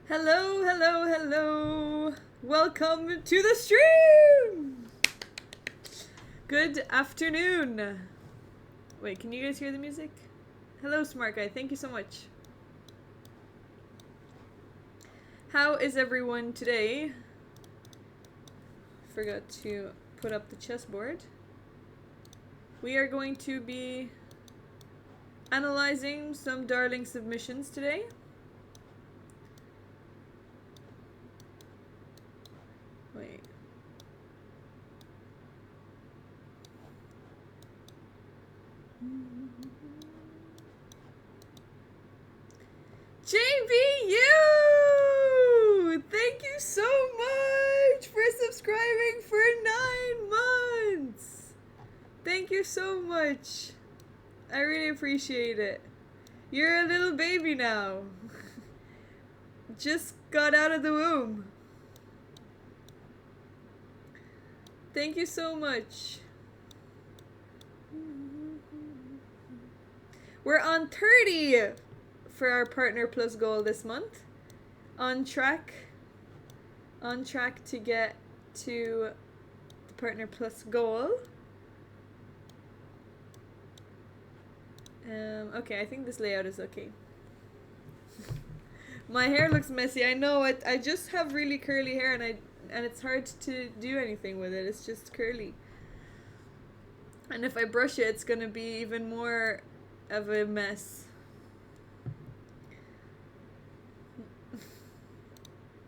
Hello, hello, hello. Welcome to the stream. Good afternoon. Wait, can you guys hear the music? Hello, smart guy. Thank you so much. How is everyone today? Forgot to put up the chessboard. We are going to be analyzing some darling submissions today. Wait. JBU! Thank you so much for subscribing for 9 months! Thank you so much. I really appreciate it. You're a little baby now. Just got out of the womb. Thank you so much. We're on 30 for our Partner Plus goal this month. On track to get to the Partner Plus goal. Okay, I think this layout is okay. My hair looks messy. I know it. I just have really curly hair and it's hard to do anything with it. It's just curly. And if I brush it, it's gonna be even more of a mess.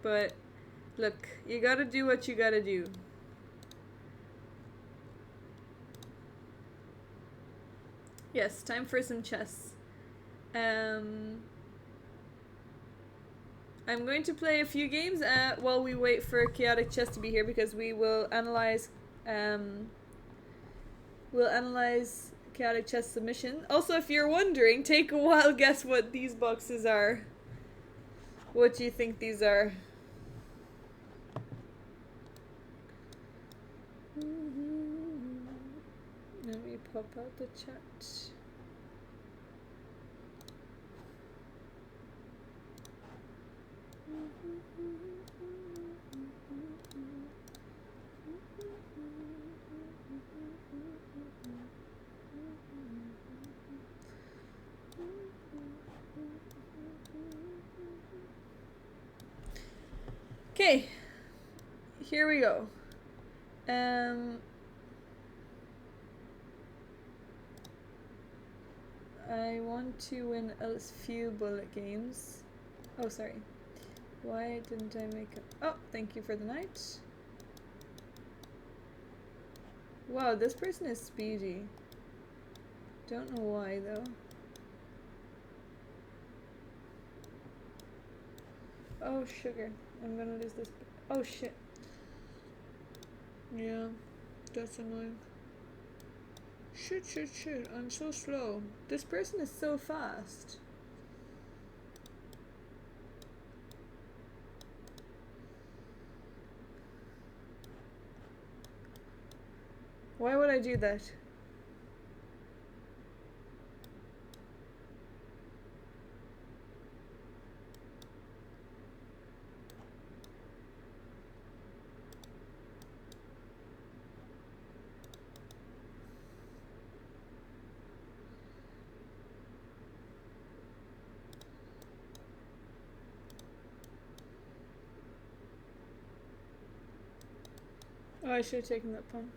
But look, you gotta do what you gotta do. Yes, time for some chess. I'm going to play a few games while we wait for Chaotic Chess to be here, because we will analyze Chaotic Chess submission. Also, if you're wondering, take a wild guess what these boxes are. What do you think these are? Let me pop out the chat. Okay, here we go. I want to win a few bullet games. Oh, sorry. Why didn't I make it? Oh, thank you for the night. Wow, this person is speedy. Don't know why, though. Oh, sugar. I'm gonna lose this. Oh, shit. Yeah, that's annoying. Shit. I'm so slow. This person is so fast. Why would I do that? Oh, I should have taken that pawn.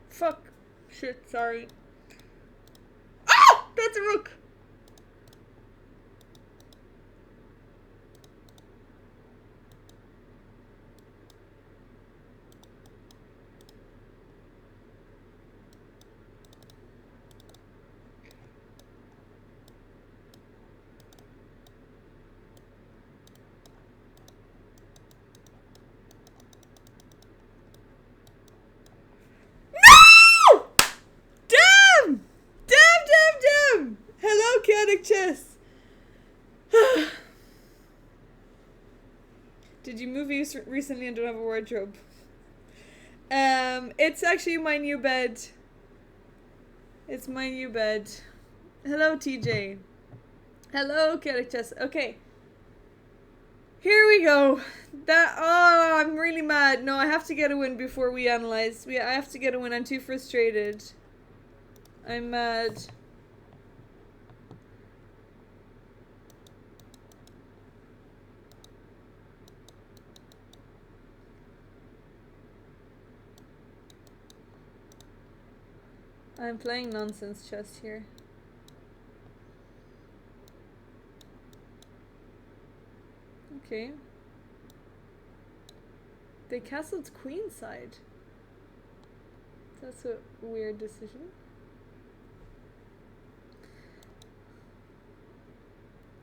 Fuck. Shit, sorry. Ah! That's a rook! Did you move recently and don't have a wardrobe? It's actually my new bed. It's my new bed. Hello, TJ. Hello, Chaotic Chess. Okay. Here we go. Oh, I'm really mad. No, I have to get a win before we analyze. I have to get a win. I'm too frustrated. I'm mad. I'm playing nonsense chess here. Okay. They castled queenside. That's a weird decision.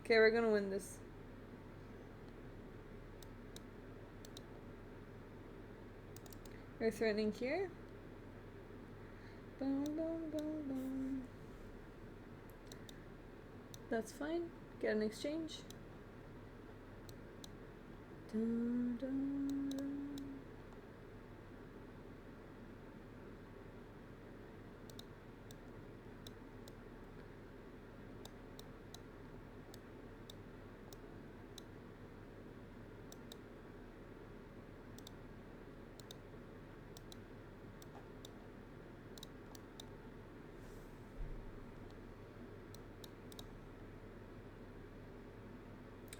Okay, we're gonna win this. We're threatening here. Boom, boom, boom, boom. That's fine. Get an exchange. Dun, dun, dun.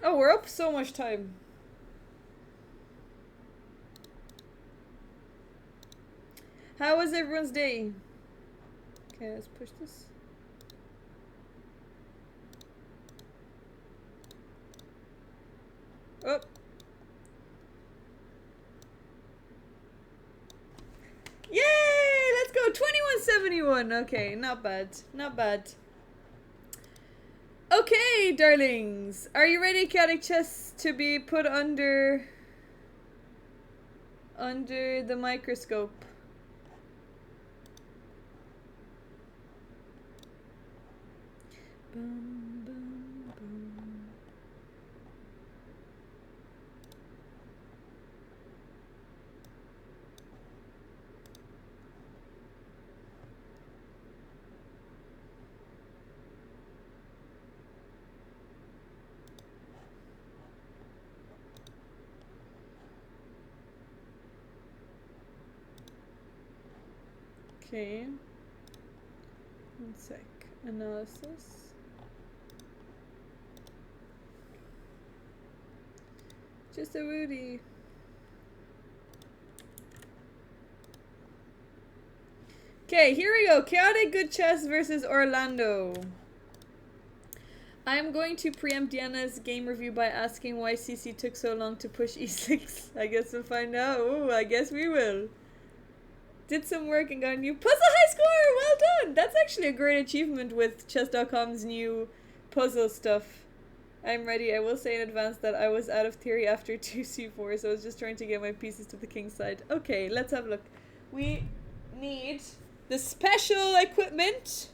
Oh, we're up so much time. How was everyone's day? Okay, let's push this. Oh. Yay! Let's go! 2171! Okay, not bad. Not bad. Okay, darlings. Are you ready, Chaotic Chess, to be put under the microscope? Boom, boom, boom. Okay. 1 sec. Analysis. Just a Woody. Okay, here we go. Chaotic Good Chess versus Orlando. I'm going to preempt Diana's game review by asking why CC took so long to push e6. I guess we'll find out. Ooh, I guess we will. Did some work and got a new puzzle high score! Well done! That's actually a great achievement with chess.com's new puzzle stuff. I'm ready. I will say in advance that I was out of theory after 2c4, so I was just trying to get my pieces to the king's side. Okay, let's have a look. We need the special equipment.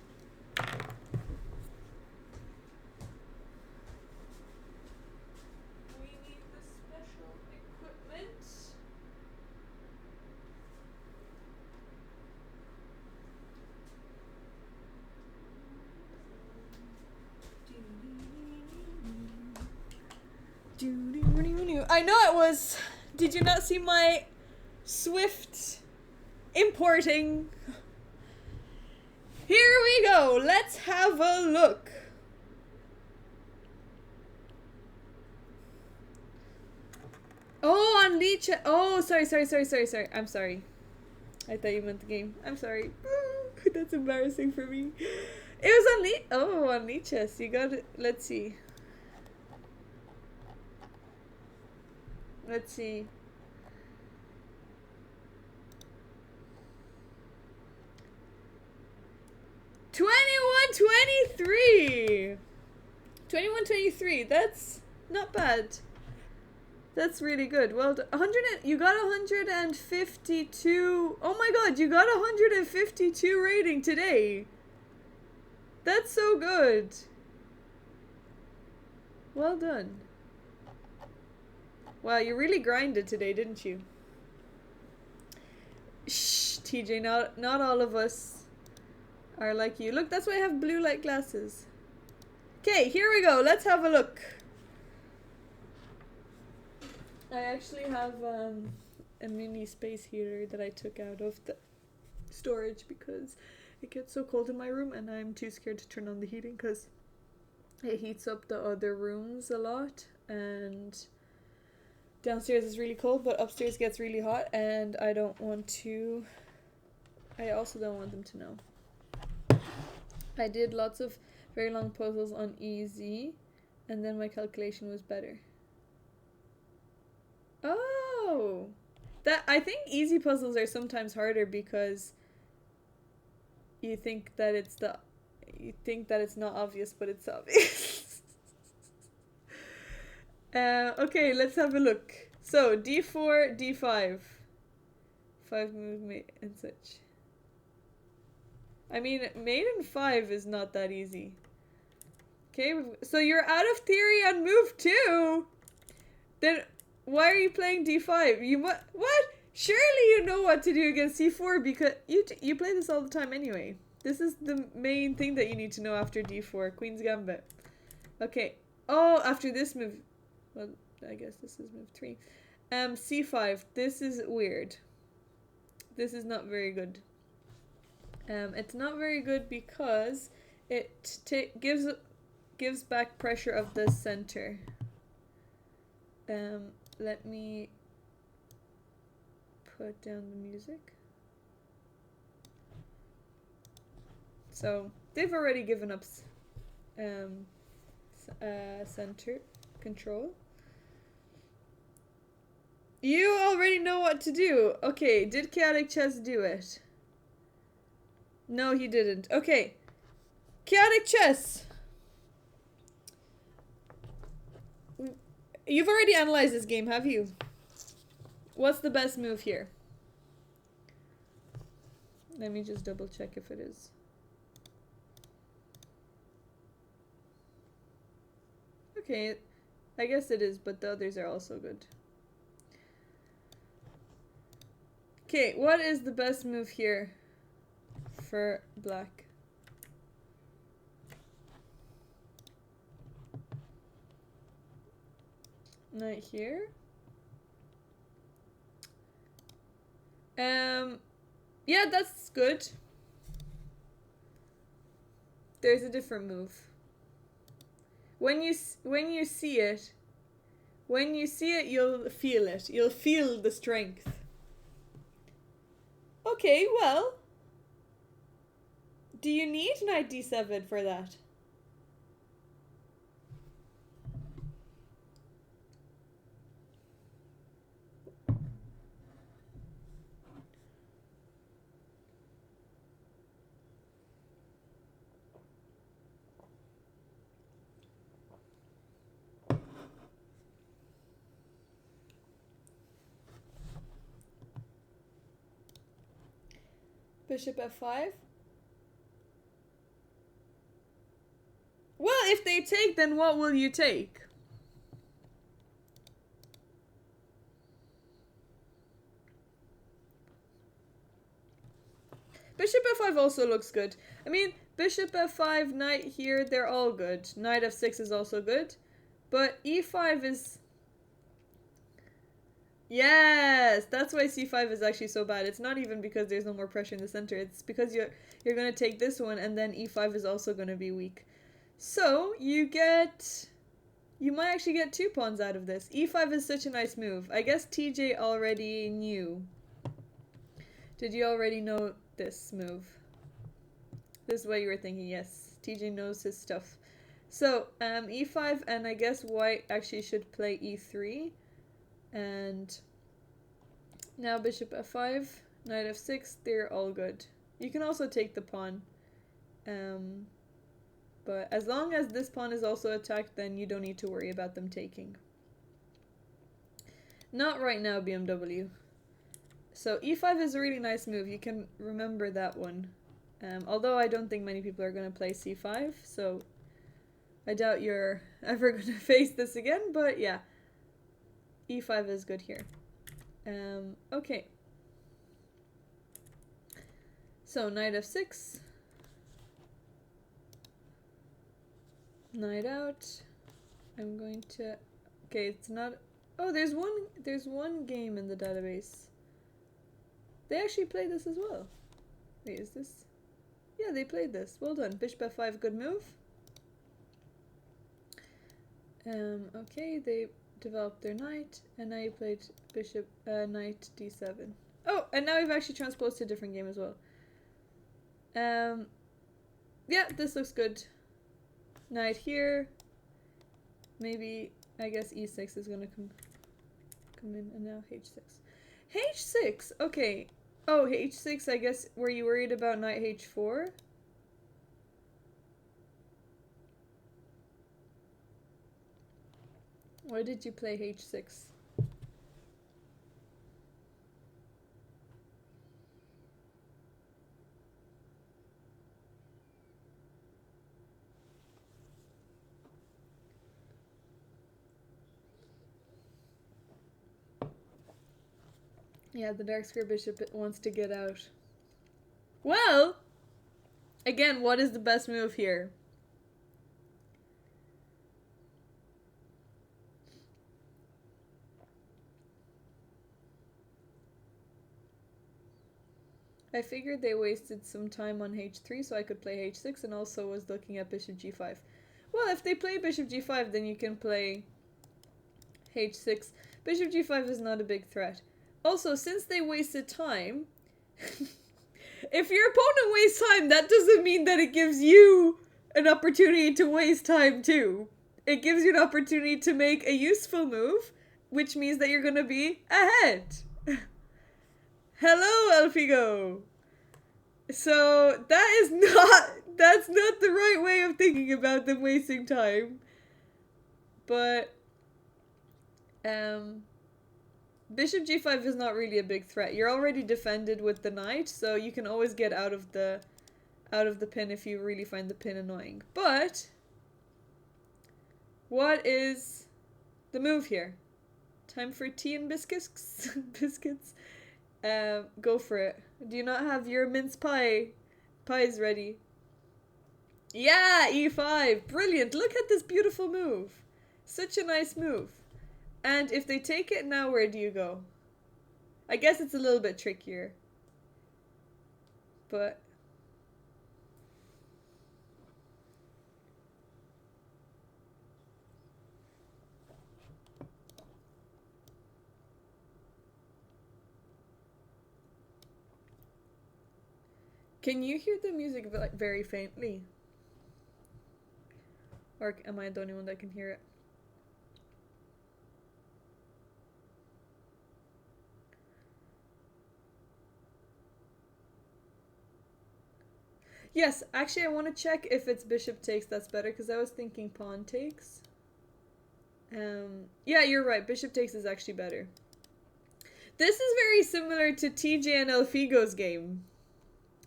I know it was. Did you not see my swift importing? Here we go. Let's have a look. Oh, on Leech. Oh, sorry. I'm sorry. I thought you meant the game. I'm sorry. That's embarrassing for me. It was on Leech. Oh, on Leechess. You got it. Let's see. Let's see. $21.23. 21.23. That's not bad. That's really good. Well done. You got 152. Oh my god, you got 152 rating today. That's so good. Well done. Wow, you really grinded today, didn't you? Shh, TJ, not all of us are like you. Look, that's why I have blue light glasses. Okay, here we go. Let's have a look. I actually have a mini space heater that I took out of the storage because it gets so cold in my room and I'm too scared to turn on the heating because it heats up the other rooms a lot, and downstairs is really cold but upstairs gets really hot, and I also don't want them to know. I did lots of very long puzzles on easy and then my calculation was better. Oh, that I think easy puzzles are sometimes harder because you think that it's not obvious, but it's obvious. Okay, let's have a look. So d4, d5, 5 move and such. I mean, mate in 5 is not that easy. Okay, so you're out of theory on move 2. Then why are you playing d5? What? Surely you know what to do against c4 because you play this all the time anyway. This is the main thing that you need to know after d4, Queen's Gambit. Okay. Oh, after this move, well, I guess this is move 3. c5. This is weird. This is not very good. It's not very good because it gives back pressure of the center. Let me put down the music. So they've already given up center control. You already know what to do. Okay, did Chaotic Chess do it? No, he didn't. Okay. Chaotic Chess. You've already analyzed this game, have you? What's the best move here? Let me just double check if it is. Okay, I guess it is, but the others are also good. Okay, what is the best move here for black? Knight here. Yeah, that's good. There's a different move. When you see it, you'll feel it. You'll feel the strength. Okay, well, do you need knight d7 for that? Bishop f5. Well, if they take, then what will you take? Bishop f5 also looks good. I mean, bishop f5, knight here, they're all good. Knight f6 is also good. But e5 is... Yes! That's why c5 is actually so bad. It's not even because there's no more pressure in the center. It's because you're going to take this one and then e5 is also going to be weak. So, you might actually get 2 pawns out of this. e5 is such a nice move. I guess TJ already knew. Did you already know this move? This is what you were thinking, yes. TJ knows his stuff. So, e5, and I guess white actually should play e3. And now bishop f5, knight f6, they're all good. You can also take the pawn. But as long as this pawn is also attacked, then you don't need to worry about them taking. Not right now, BMW. So e5 is a really nice move. You can remember that one. Although I don't think many people are going to play c5, so I doubt you're ever going to face this again, but yeah. e5 is good here. Okay. So knight f6. Knight out. I'm going to... Okay, it's not... Oh, there's one game in the database. They actually played this as well. Wait, is this... Yeah, they played this. Well done. Bishop f5, good move. Okay, they developed their knight, and now you played bishop, knight d7. Oh, and now we've actually transposed to a different game as well. Yeah, this looks good. Knight here. Maybe, I guess e6 is gonna come in, and now h6. h6, okay. Oh, h6, I guess, were you worried about knight h4? Why did you play h6? Yeah, the dark square bishop wants to get out. Well, again, what is the best move here? I figured they wasted some time on h3 so I could play h6, and also was looking at bishop g5. Well, if they play bishop g5, then you can play h6. Bishop g5 is not a big threat. Also, since they wasted time, if your opponent wastes time, that doesn't mean that it gives you an opportunity to waste time too. It gives you an opportunity to make a useful move, which means that you're going to be ahead. Hello, Elfigo! So, that's not the right way of thinking about them wasting time. But, bishop g5 is not really a big threat. You're already defended with the knight, so you can always get out of the pin if you really find the pin annoying. But what is the move here? Time for tea and biscuits? Biscuits? Go for it. Do you not have your mince pies ready? Yeah, e5. Brilliant. Look at this beautiful move. Such a nice move. And if they take it now, where do you go? I guess it's a little bit trickier. But... Can you hear the music very faintly? Or am I the only one that can hear it? Yes, actually I want to check if it's bishop takes that's better, because I was thinking pawn takes. Yeah, you're right. Bishop takes is actually better. This is very similar to TJ and Elfigo's game,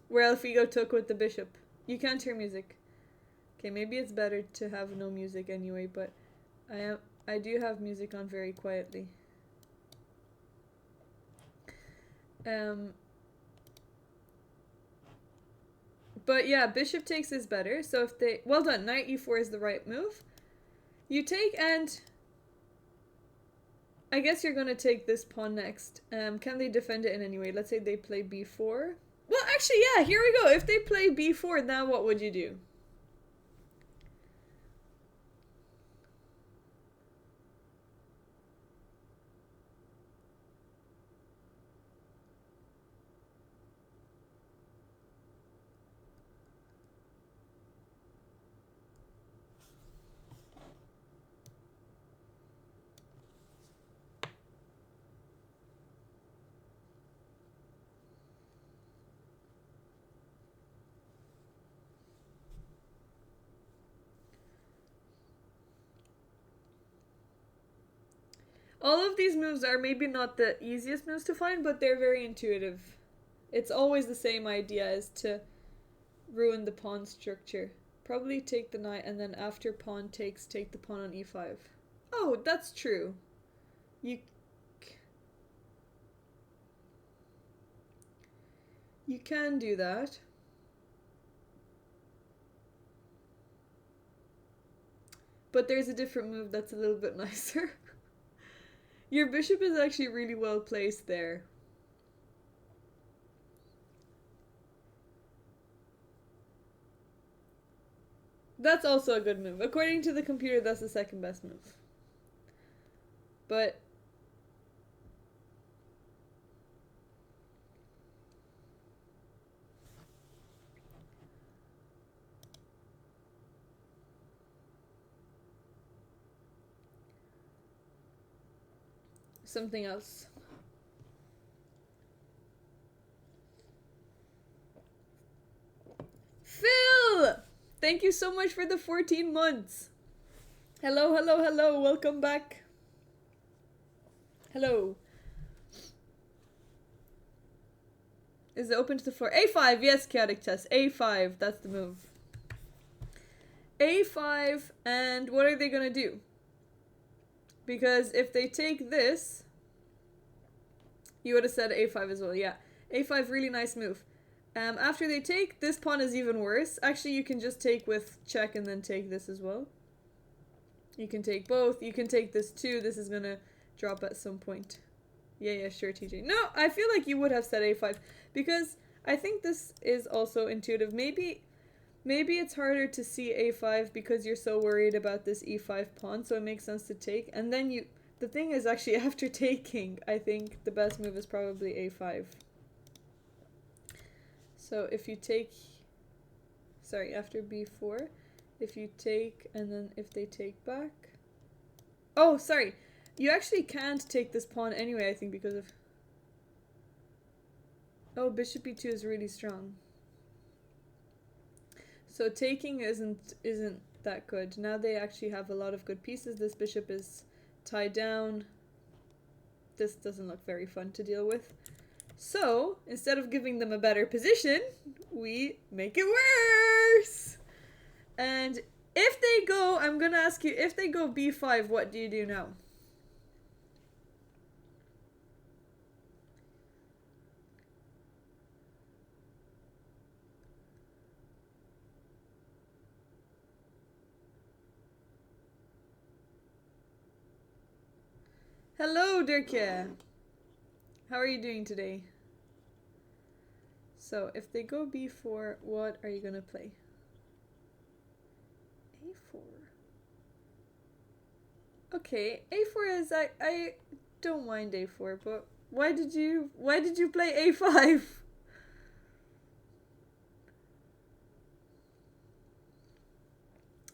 where Elfigo took with the bishop. You can't hear music. Okay, maybe it's better to have no music anyway, but I do have music on very quietly. But yeah, bishop takes is better. So if they... Well done. Knight e4 is the right move. You take, and... I guess you're gonna take this pawn next. Can they defend it in any way? Let's say they play b4. Well, actually, yeah, here we go. If they play b4, now what would you do? All of these moves are maybe not the easiest moves to find, but they're very intuitive. It's always the same idea, is to ruin the pawn structure. Probably take the knight, and then after pawn takes, take the pawn on e5. Oh, that's true. You you can do that. But there's a different move that's a little bit nicer. Your bishop is actually really well placed there. That's also a good move. According to the computer, that's the second best move. But something else. Phil! Thank you so much for the 14 months. Hello, hello, hello. Welcome back. Hello. Is it open to the floor? A5, yes, chaotic chess. A5, that's the move. A5, and what are they gonna do? Because if they take this, you would have said A5 as well, yeah. A5, really nice move. After they take, this pawn is even worse. Actually, you can just take with check and then take this as well. You can take both. You can take this too. This is gonna drop at some point. Yeah, sure, TJ. No, I feel like you would have said A5 because I think this is also intuitive. Maybe it's harder to see A5 because you're so worried about this E5 pawn, so it makes sense to take. And then the thing is actually after taking, I think the best move is probably A5. So if you take, sorry, after B4, if you take and then if they take back. Oh, sorry. You actually can't take this pawn anyway, I think, because of... Oh, bishop B2 is really strong. So taking isn't that good. Now they actually have a lot of good pieces. This bishop is tied down. This doesn't look very fun to deal with. So, instead of giving them a better position, we make it worse. And if they go, I'm gonna ask you, if they go B5, what do you do now? Hello, Dirkje. How are you doing today? So, if they go B4, what are you gonna play? A4. Okay, A4 is I don't mind A4, but why did you play A5?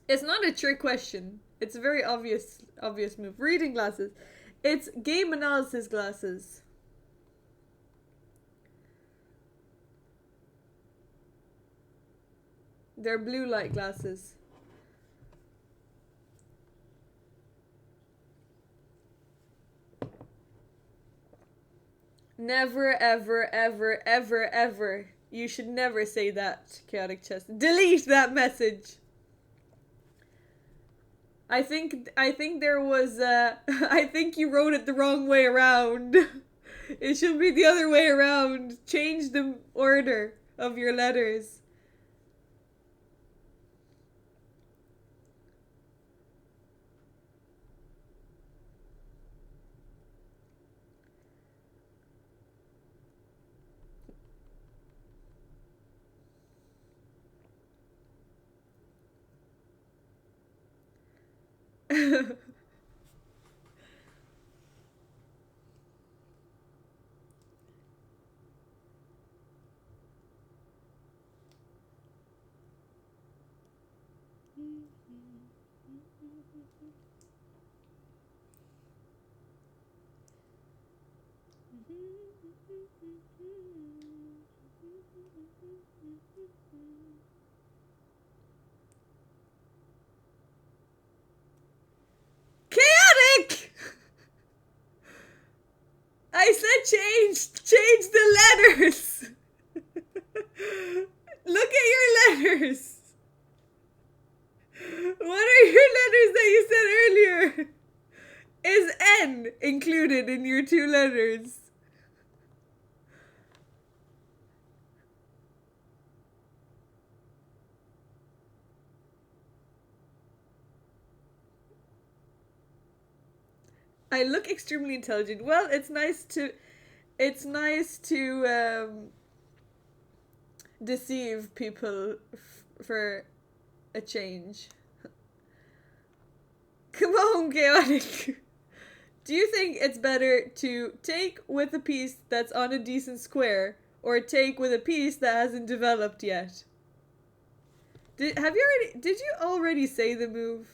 It's not a trick question. It's a very obvious move. Reading glasses. It's game analysis glasses. They're blue light glasses. Never, ever, ever, ever, ever. You should never say that, chaotic chess. Delete that message. I think there was I think you wrote it the wrong way around. It should be the other way around. Change the order of your letters. Chaotic! I said change the letters. Look at your letters. What are your letters that you said earlier? Is N included in your two letters? I look extremely intelligent. Well, it's nice to deceive people for a change. Come on, Chaotic. Do you think it's better to take with a piece that's on a decent square or take with a piece that hasn't developed yet? Did you already say the move?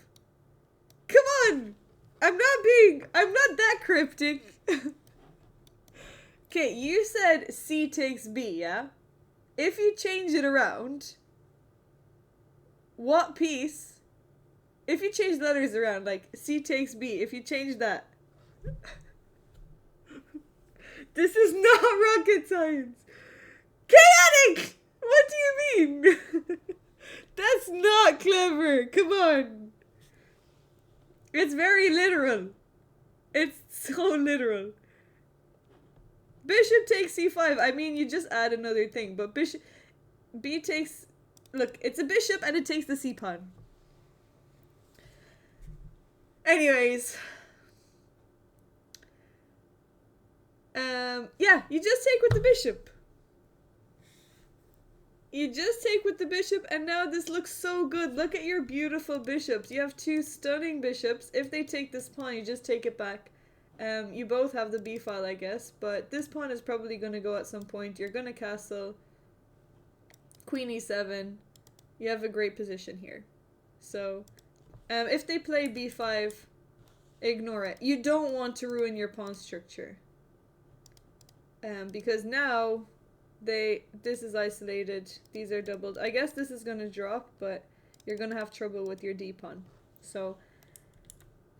Come on! I'm not that cryptic. Okay, you said C takes B, yeah? If you change it around, what piece? If you change the letters around, like C takes B, if you change that. This is not rocket science. Chaotic! What do you mean? That's not clever. Come on. It's very literal. It's so literal. Bishop takes c5. I mean, you just add another thing, but bishop b takes. Look, it's a bishop and it takes the c pawn. Anyways, yeah, you just take with the bishop. You just take with the bishop, and now this looks so good. Look at your beautiful bishops. You have two stunning bishops. If they take this pawn, you just take it back. You both have the b file, I guess, but this pawn is probably going to go at some point. You're going to castle. Queen e7. You have a great position here. So, if they play b5, ignore it. You don't want to ruin your pawn structure. Because now this is isolated. These are doubled. I guess this is going to drop, but you're going to have trouble with your d pawn. So,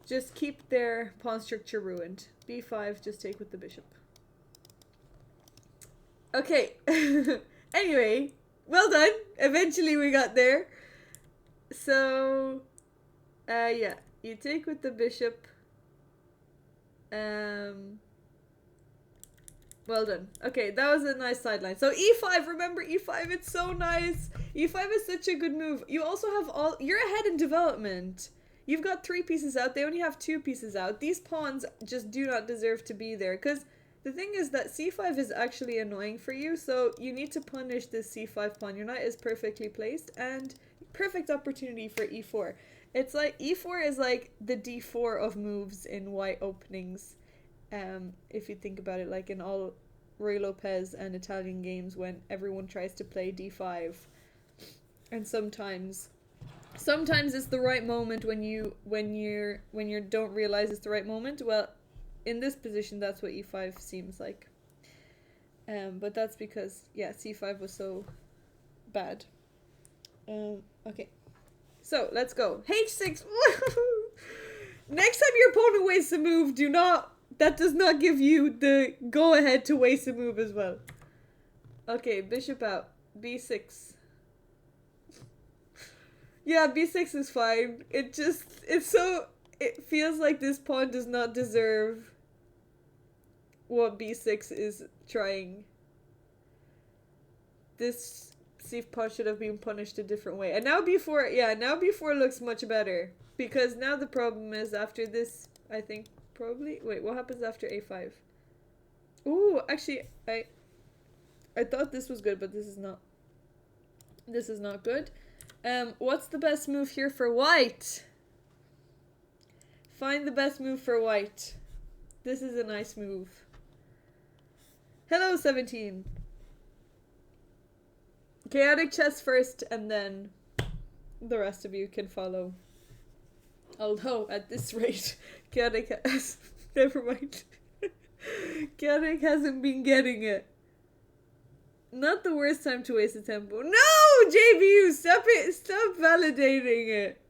just keep their pawn structure ruined. b5, just take with the bishop. Okay. Anyway, well done. Eventually we got there. So, yeah. You take with the bishop. Well done. Okay, that was a nice sideline. So e5, remember e5, it's so nice. e5 is such a good move. You also have you're ahead in development. You've got 3 pieces out. They only have 2 pieces out. These pawns just do not deserve to be there. Because the thing is that c5 is actually annoying for you. So you need to punish this c5 pawn. Your knight is perfectly placed. And perfect opportunity for e4. It's like e4 is like the d4 of moves in white openings. If you think about it, like in all Ruy Lopez and Italian games when everyone tries to play d5. And sometimes it's the right moment when you don't realize it's the right moment. Well, in this position, that's what e5 seems like. But that's because, yeah, c5 was so bad. Okay. So, let's go. h6. Next time your opponent wastes a move, that does not give you the go-ahead to waste a move as well. Okay, bishop out. b6. Yeah, b6 is fine. It feels like this pawn does not deserve what b6 is trying. This c pawn should have been punished a different way. And now b4 looks much better. Because now the problem is after this, I think, probably... Wait, what happens after a5? Ooh, actually, I thought this was good, but this is not. This is not good. What's the best move here for white? Find the best move for white. This is a nice move. Hello, 17. Chaotic chess first, and then the rest of you can follow. Although, at this rate, Chaotic has... Never mind. Chaotic hasn't been getting it. Not the worst time to waste a tempo. No! JBU! Stop it! Stop validating it!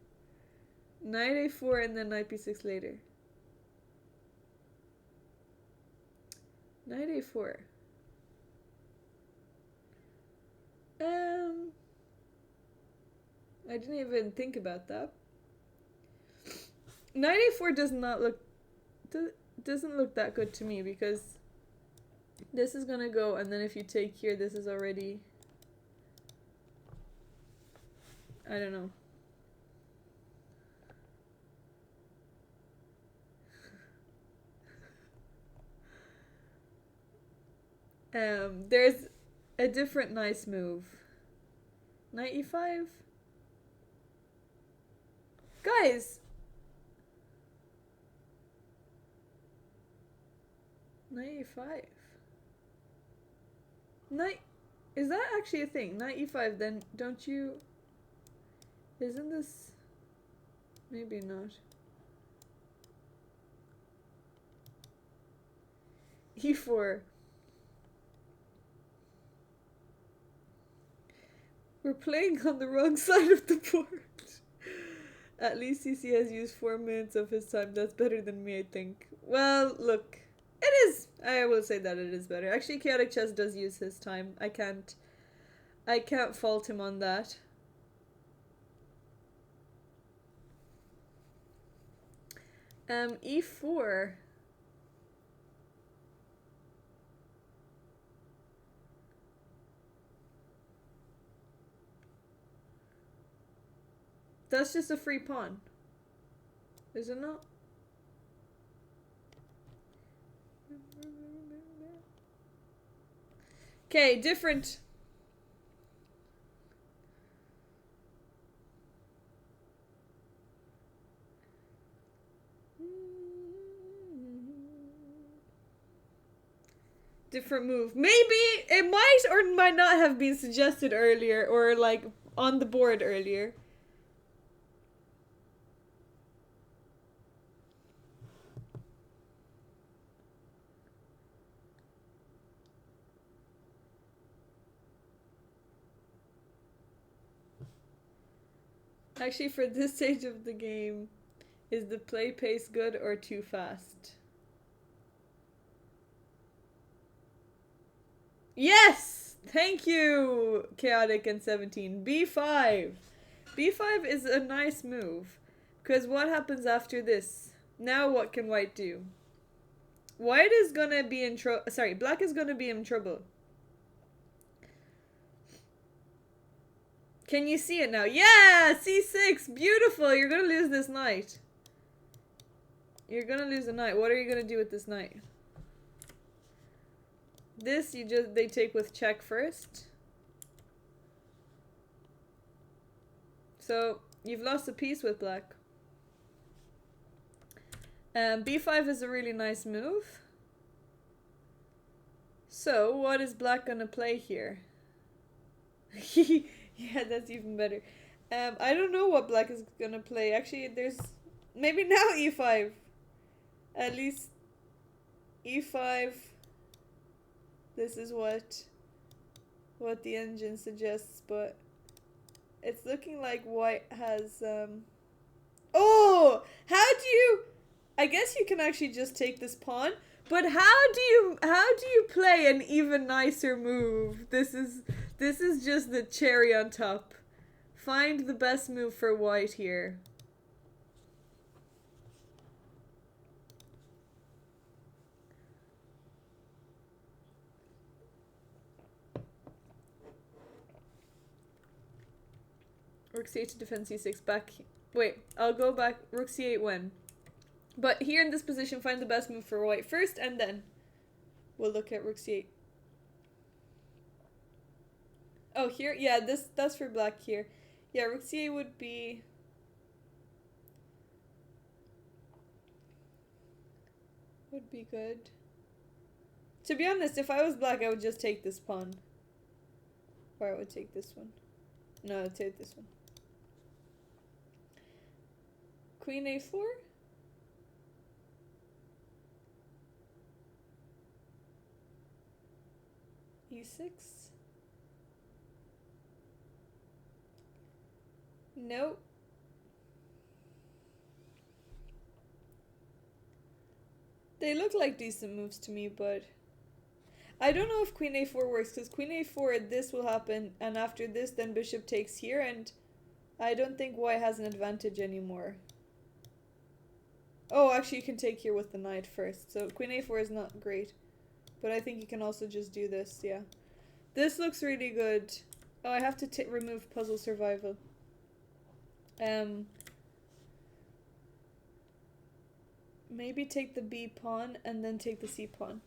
Knight a4 and then knight b6 later. Knight a4. I didn't even think about that. Knight a4 does not look doesn't look that good to me because this is gonna go, and then if you take here, this is already... I don't know. There's a different nice move. Knight e5? Guys! Knight e5. Knight... Is that actually a thing? Knight e5, then don't you... Isn't this... Maybe not. e4. We're playing on the wrong side of the board. At least CC has used 4 minutes of his time. That's better than me, I think. Well, look. It is. I will say that it is better. Actually, Chaotic Chess does use his time. I can't fault him on that. E4. That's just a free pawn. Is it not? Okay, different. Different move. Maybe it might or might not have been suggested earlier or like on the board earlier. Actually, for this stage of the game, is the play pace good or too fast? Yes! Thank you, Chaotic and 17. B5. B5 is a nice move. Because what happens after this? Now what can white do? White is gonna be in trouble. Sorry, black is gonna be in trouble. Can you see it now? Yeah! C6! Beautiful! You're gonna lose this knight. You're gonna lose a knight. What are you gonna do with this knight? This, they take with check first. So, you've lost a piece with black. B5 is a really nice move. So, what is black gonna play here? Yeah, that's even better. I don't know what black is gonna play. Actually, there's... Maybe now e5. At least e5. This is what the engine suggests, but it's looking like white has... Oh! How do you... I guess you can actually just take this pawn. But how do you play an even nicer move? This is just the cherry on top. Find the best move for white here. Rook c8 to defend c6 back. Wait, I'll go back. Rook c8 when? But here in this position, find the best move for white first, and then we'll look at rook c8. Oh, here? Yeah, that's for black here. Yeah, rook c8 would be... Would be good. To be honest, if I was black, I would just take this pawn. Or I would take this one. No, I'd take this one. Queen a4? e6? Nope. They look like decent moves to me, but I don't know if queen a4 works, because queen a4, this will happen, and after this, then bishop takes here, and I don't think white has an advantage anymore. Oh, actually you can take here with the knight first. So queen a4 is not great. But I think you can also just do this, yeah. This looks really good. Oh, I have to remove puzzle survival. Maybe take the b pawn and then take the c pawn.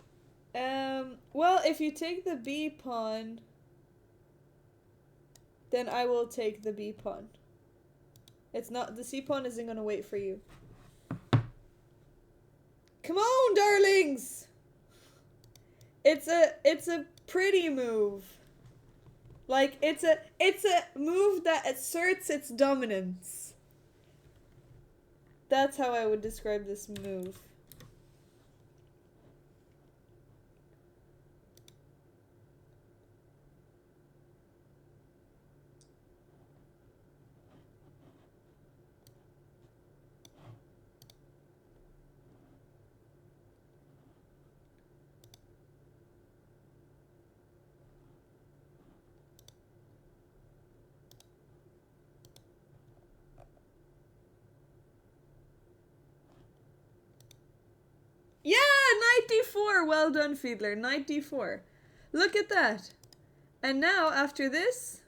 Well, if you take the b pawn, then I will take the b pawn. It's not, the c pawn isn't gonna wait for you. Come on, darlings! It's a pretty move. Like, it's a move that asserts its dominance. That's how I would describe this move. Yeah, knight d4. Well done, Fiedler. Knight d4. Look at that. And now, after this...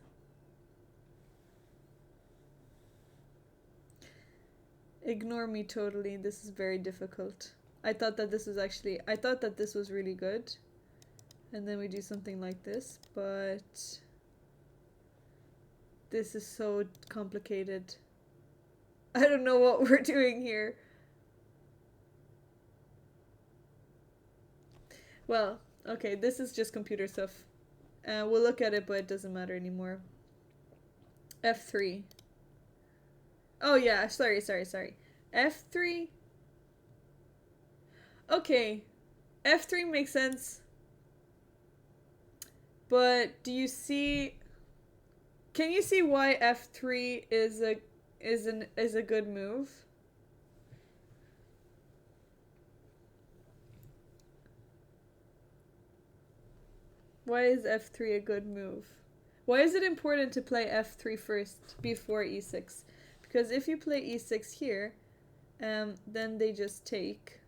Ignore me totally. This is very difficult. I thought that this was really good. And then we do something like this, but... This is so complicated. I don't know what we're doing here. Well, okay, this is just computer stuff. We'll look at it, but it doesn't matter anymore. F3. Oh yeah, sorry. F3. Okay, F3 makes sense. But do you see? Can you see why F3 is a good move? Why is F3 a good move? Why is it important to play F3 first before E6? Because if you play E6 here, then they just take.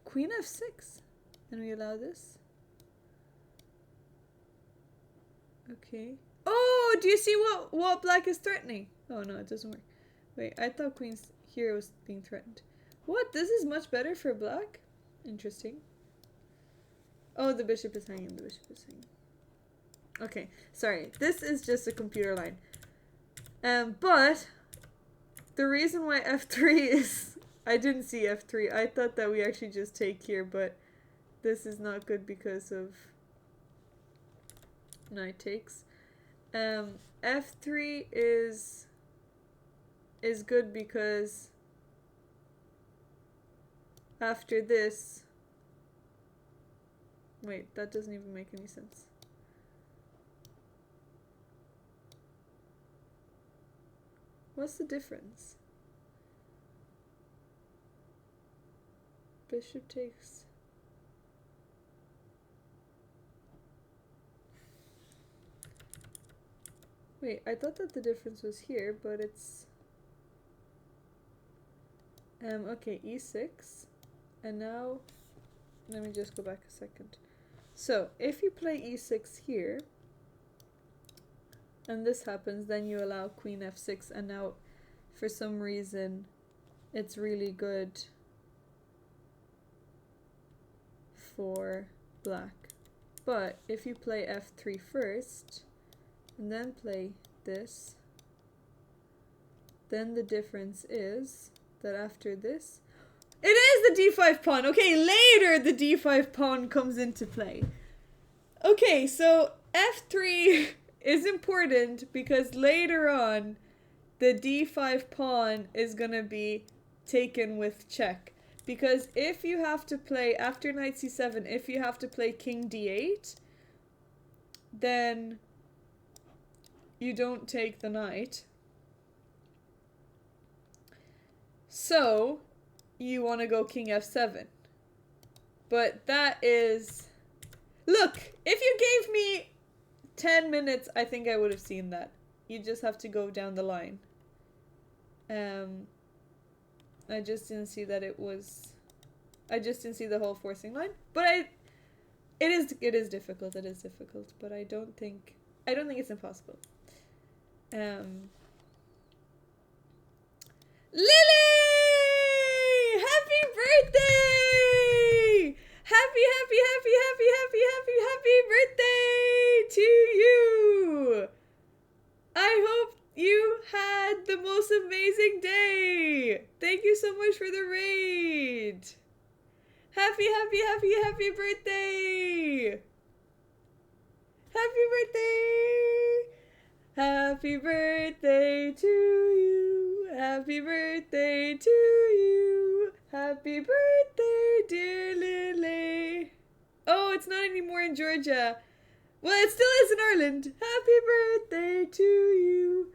Queen F6. And we allow this? Okay. Oh, do you see what black is threatening? Oh no, it doesn't work. Wait, I thought queen's here was being threatened. What? This is much better for black? Interesting. Oh, the bishop is hanging. The bishop is hanging. Okay, sorry. This is just a computer line. But the reason why F3 is... I didn't see F3. I thought that we actually just take here, but this is not good because of knight takes. F3 is good because after this... Wait, that doesn't even make any sense. What's the difference? Bishop takes... Wait, I thought that the difference was here, but it's... okay, e6. And now... Let me just go back a second. So, if you play e6 here, and this happens, then you allow queen f6, and now, for some reason, it's really good for black. But, if you play f3 first, and then play this, then the difference is that after this, it is the d5 pawn. Okay, later the d5 pawn comes into play. Okay, so f3 is important because later on the d5 pawn is gonna be taken with check. Because if you have to play, after knight c7, if you have to play king d8, then you don't take the knight. So, you want to go king f7. But that is... Look, if you gave me 10 minutes, I think I would have seen that. you just have to go down the line. I just didn't see that it was. I just didn't see the whole forcing line, but it is difficult. It is difficult, but I don't think it's impossible. Lily! Happy birthday! Happy birthday to you! I hope you had the most amazing day! Thank you so much for the raid! Happy birthday! Happy birthday! Happy birthday to you! Happy birthday to you! Happy birthday, dear Lily! Oh, it's not anymore in Georgia. Well, it still is in Ireland. Happy birthday to you!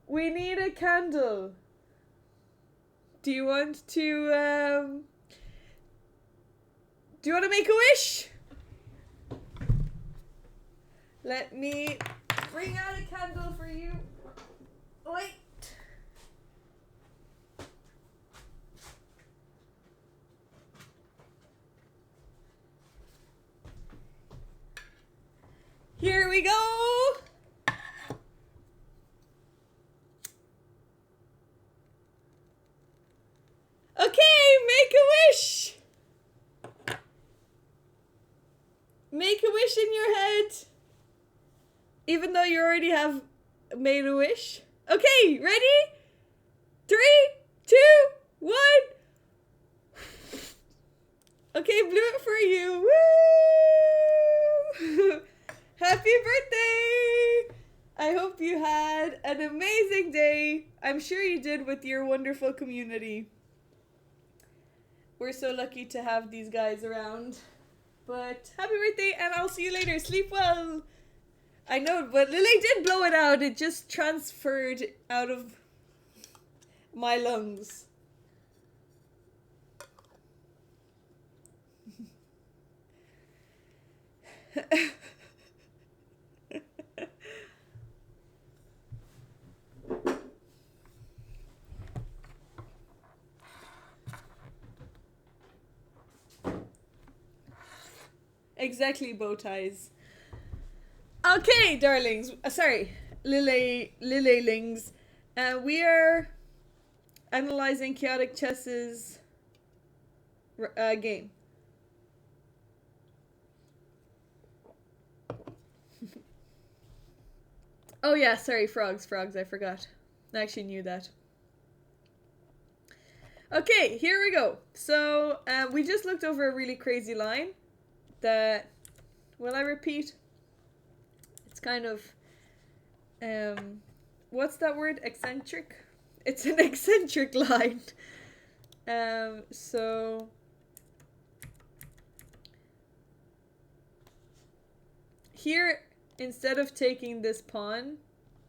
We need a candle. Do you want to make a wish? Let me bring out a candle for you. Wait. Here we go. Okay, make a wish. Make a wish in your head. Even though you already have made a wish. Okay, ready? 3, 2, 1. Okay, blew it for you. Woo! Happy birthday! I hope you had an amazing day. I'm sure you did with your wonderful community. We're so lucky to have these guys around. But happy birthday, and I'll see you later. Sleep well. I know, but Lily did blow it out. It just transferred out of my lungs. Exactly, bow ties. Okay, darlings. Sorry, Lilylings. We are analyzing Chaotic Chess's game. Oh yeah, sorry, frogs, I forgot. I actually knew that. Okay, here we go. So, we just looked over a really crazy line that, will I repeat? It's kind of, what's that word? Eccentric? It's an eccentric line. So, here, instead of taking this pawn,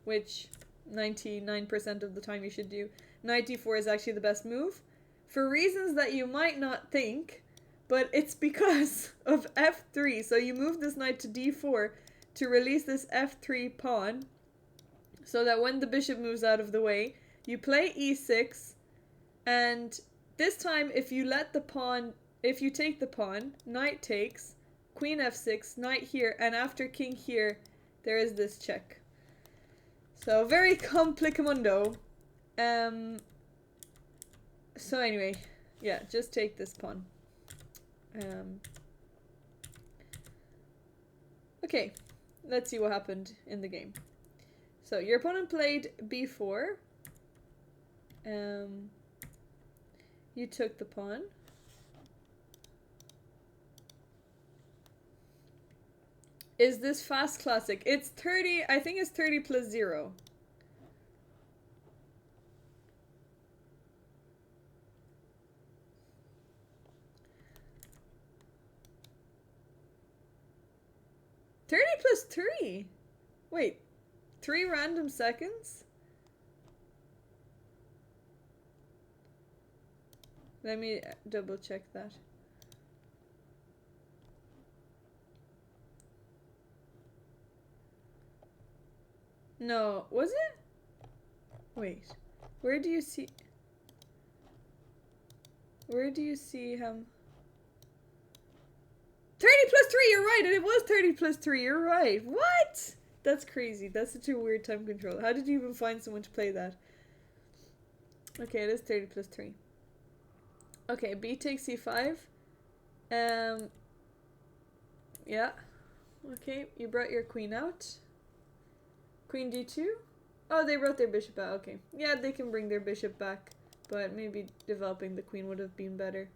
which 99% of the time you should do, knight d4 is actually the best move. For reasons that you might not think, but it's because of f3. So you move this knight to d4 to release this f3 pawn, so that when the bishop moves out of the way, you play e6, and this time if you take the pawn, knight takes, queen f6, knight here, and after king here, there is this check. So very complicamundo. So anyway, yeah, just take this pawn. Okay, let's see what happened in the game. So your opponent played b4. You took the pawn. Is this fast classic? It's 30, I think it's 30 plus 0. +3. Wait, 3 random seconds? Let me double check that. No, was it? Wait. Where do you see... Where do you see him? 30 plus 3, you're right! And it was 30 plus 3, you're right! What? That's crazy. That's such a weird time control. How did you even find someone to play that? Okay, it is 30 plus 3. Okay, B takes C5. Yeah. Okay, you brought your queen out. Queen D2? Oh, they brought their bishop out. Okay. Yeah, they can bring their bishop back. But maybe developing the queen would have been better.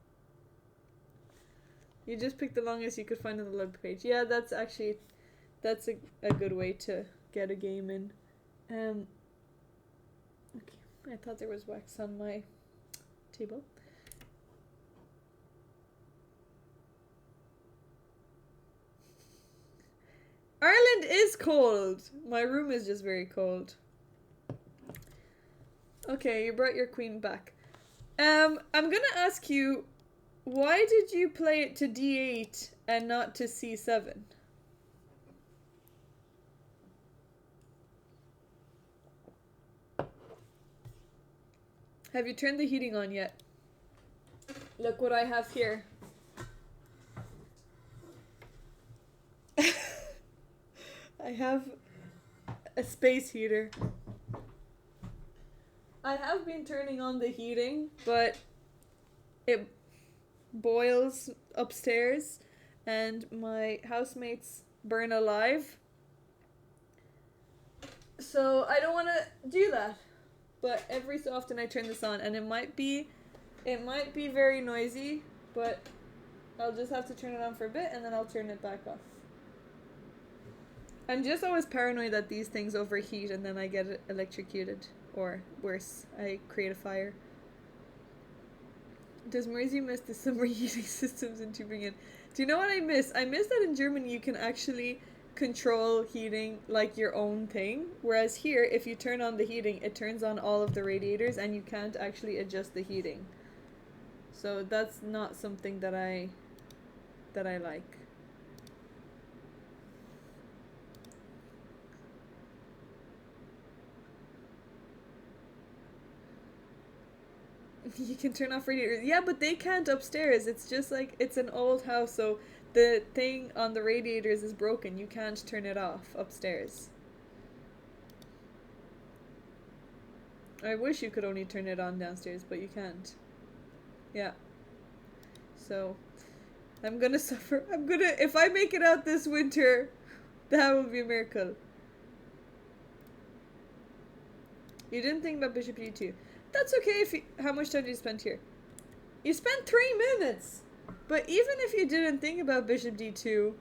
You just picked the longest you could find on the log page. Yeah, that's actually... That's a good way to get a game in. Okay. I thought there was wax on my table. Ireland is cold. My room is just very cold. Okay, you brought your queen back. I'm gonna ask you, why did you play it to D8 and not to C7? Have you turned the heating on yet? Look what I have here. I have a space heater. I have been turning on the heating, but it boils upstairs and my housemates burn alive. So I don't want to do that. But every so often I turn this on and it might be very noisy, but I'll just have to turn it on for a bit and then I'll turn it back off. I'm just always paranoid that these things overheat and then I get electrocuted. Or worse, I create a fire. Does Mauricio miss the summer heating systems in Tübingen? Do you know what I miss? I miss that in Germany you can actually control heating like your own thing. Whereas here, if you turn on the heating, it turns on all of the radiators and you can't actually adjust the heating. So that's not something that I like. You can turn off radiators. Yeah, but they can't upstairs. It's just like, it's an old house, so the thing on the radiators is broken. You can't turn it off upstairs. I wish you could only turn it on downstairs, but you can't. Yeah. So, I'm gonna suffer. If I make it out this winter, that will be a miracle. You didn't think about Bishop E2. That's okay how much time did you spend here? You spent 3 minutes! But even if you didn't think about Bishop D2,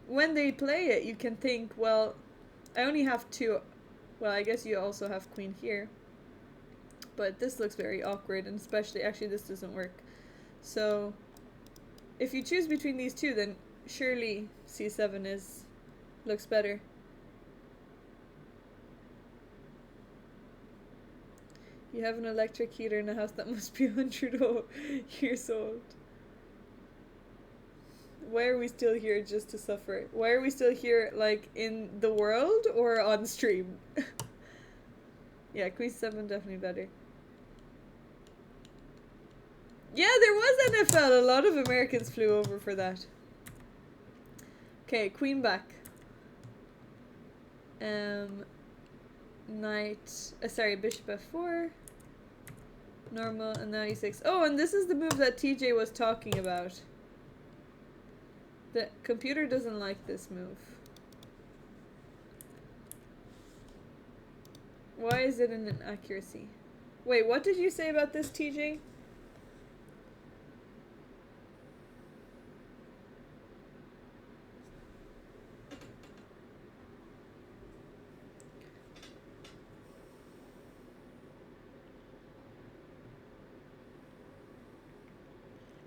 when they play it, you can think, well, I only have 2. Well, I guess you also have queen here. But this looks very awkward, and actually this doesn't work. So, if you choose between these two, then surely C7 looks better. You have an electric heater in a house that must be 100 years old. Why are we still here just to suffer? Why are we still here, like, in the world or on stream? Yeah, Queen 7 definitely better. Yeah, there was NFL. A lot of Americans flew over for that. Okay, queen back. Bishop f4. Normal, and now e6. Oh, and this is the move that TJ was talking about. The computer doesn't like this move. Why is it an inaccuracy? Wait, what did you say about this, TJ?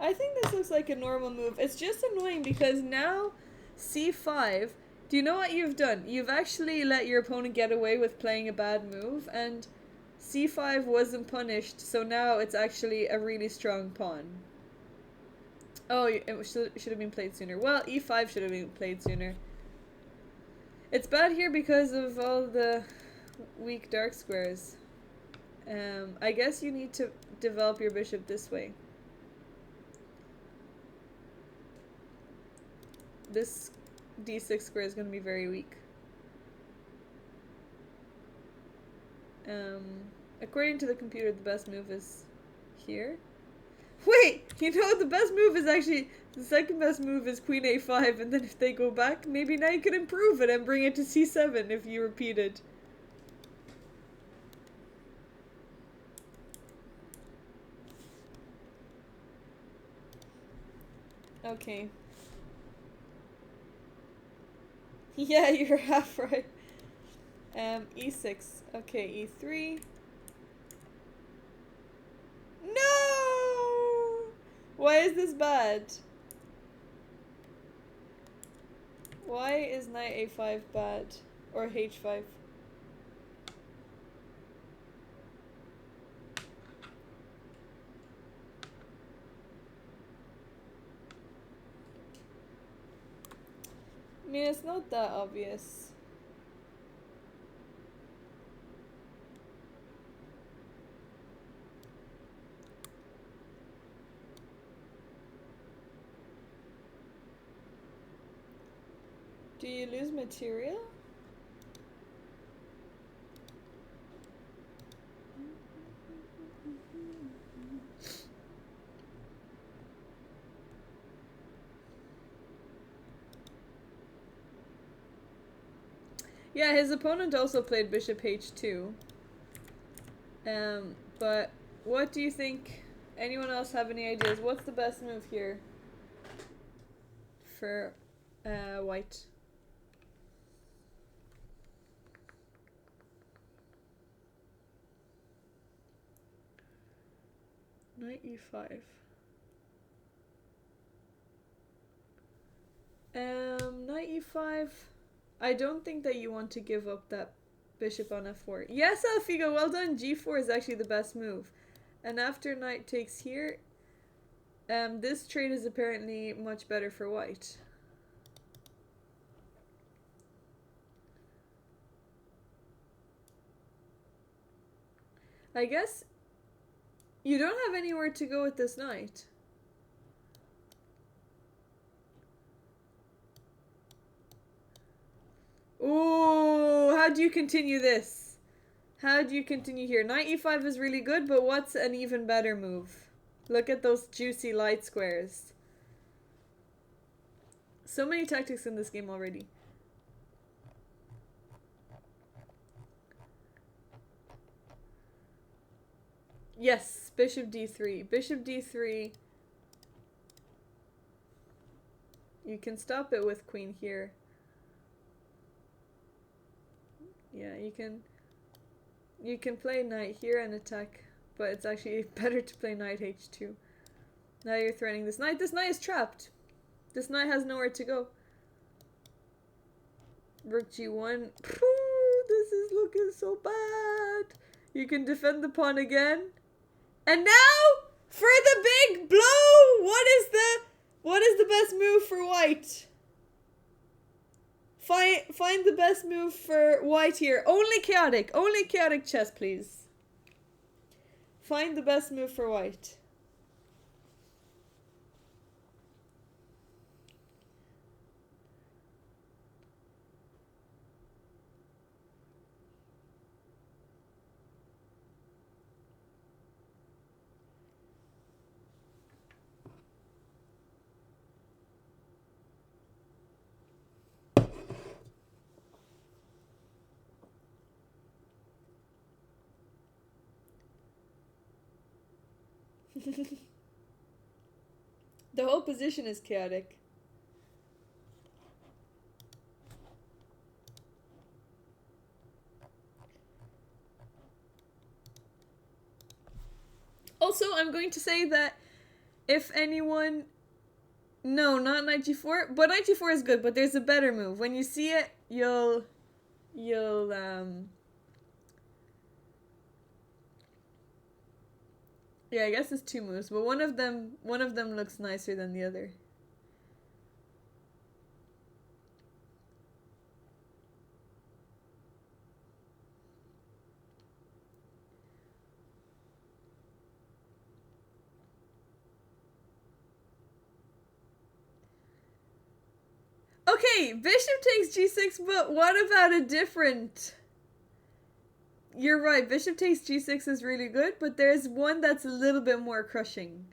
I think this looks like a normal move. It's just annoying because now c5, do you know what you've done? You've actually let your opponent get away with playing a bad move, and c5 wasn't punished, so now it's actually a really strong pawn. Oh, it should have been played sooner. Well, e5 should have been played sooner. It's bad here because of all the weak dark squares. I guess you need to develop your bishop this way. This d6 square is going to be very weak. According to the computer, the best move is here. Wait! You know, the best move is actually... The second best move is queen a5, and then if they go back, maybe now you can improve it and bring it to c7 if you repeat it. Okay. Yeah, you're half right. E6. Okay, e3. No! Why is this bad? Why is knight a5 bad? Or h5? I mean, it's not that obvious. Do you lose material? Yeah, his opponent also played bishop h2. But what do you think? Anyone else have any ideas? What's the best move here for white? Knight e5. Knight e5. I don't think that you want to give up that bishop on f4. Yes, Alfigo, well done. g4 is actually the best move. And after knight takes here, this trade is apparently much better for white. I guess you don't have anywhere to go with this knight. Ooh, how do you continue this? How do you continue here? Knight e5 is really good, but what's an even better move? Look at those juicy light squares. So many tactics in this game already. Yes, bishop d3. Bishop d3. You can stop it with queen here. Yeah, you can play knight here and attack, but it's actually better to play knight h2. Now you're threatening this knight. This knight is trapped. This knight has nowhere to go. Rook g1. This is looking so bad. You can defend the pawn again. And now for the big blow. What is the best move for white? Find the best move for white here. Only chaotic chess, please. Find the best move for white. The whole position is chaotic. Also, I'm going to say that if anyone... No, not knight g4, but knight g4 is good, but there's a better move. When you see it, you'll yeah, I guess it's two moves, but one of them looks nicer than the other. Okay, bishop takes g6, but what about a different... You're right, bishop takes g6 is really good, but there's one that's a little bit more crushing.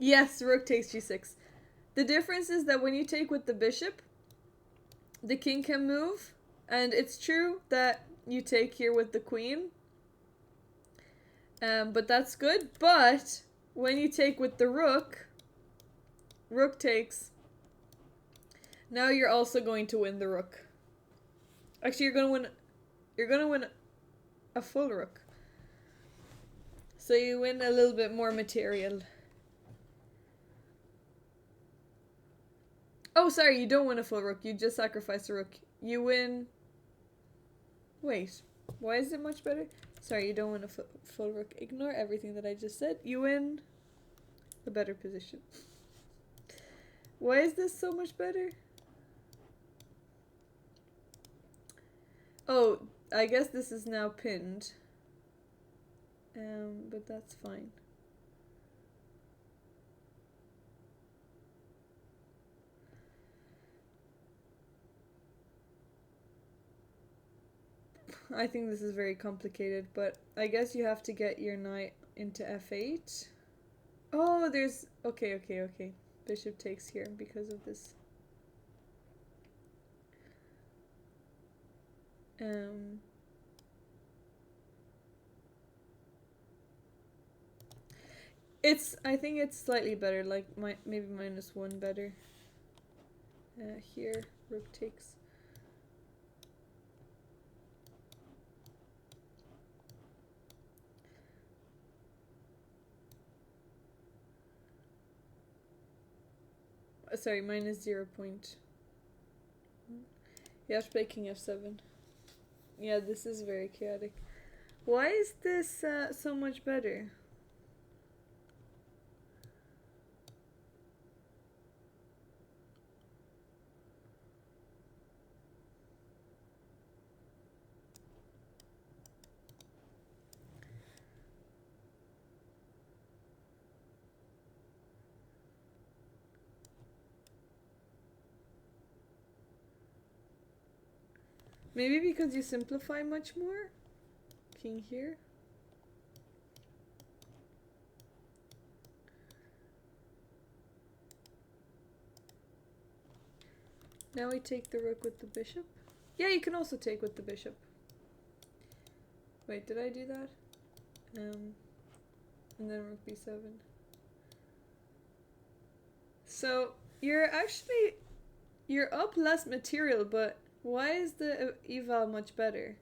Yes, rook takes g6. The difference is that when you take with the bishop, the king can move, and it's true that you take here with the queen, but that's good. But when you take with the rook, rook takes, now you're also going to win the rook. Actually, you're gonna win a full rook. So you win a little bit more material. Oh, sorry, you don't win a full rook. You just sacrifice a rook. You win... Wait, why is it much better? Sorry, you don't win a full rook. Ignore everything that I just said. You win a better position. Why is this so much better? Oh, I guess this is now pinned. But that's fine. I think this is very complicated, but I guess you have to get your knight into f8. Oh, there's... Okay. Bishop takes here because of this. I think it's slightly better, like maybe -1 better. Here, rook takes. Sorry, -0 point. You have to play king f7. Yeah, this is very chaotic. Why is this so much better? Maybe because you simplify much more? King here. Now we take the rook with the bishop. Yeah, you can also take with the bishop. Wait, did I do that? And then rook b7. So, you're up less material, but why is the eval much better?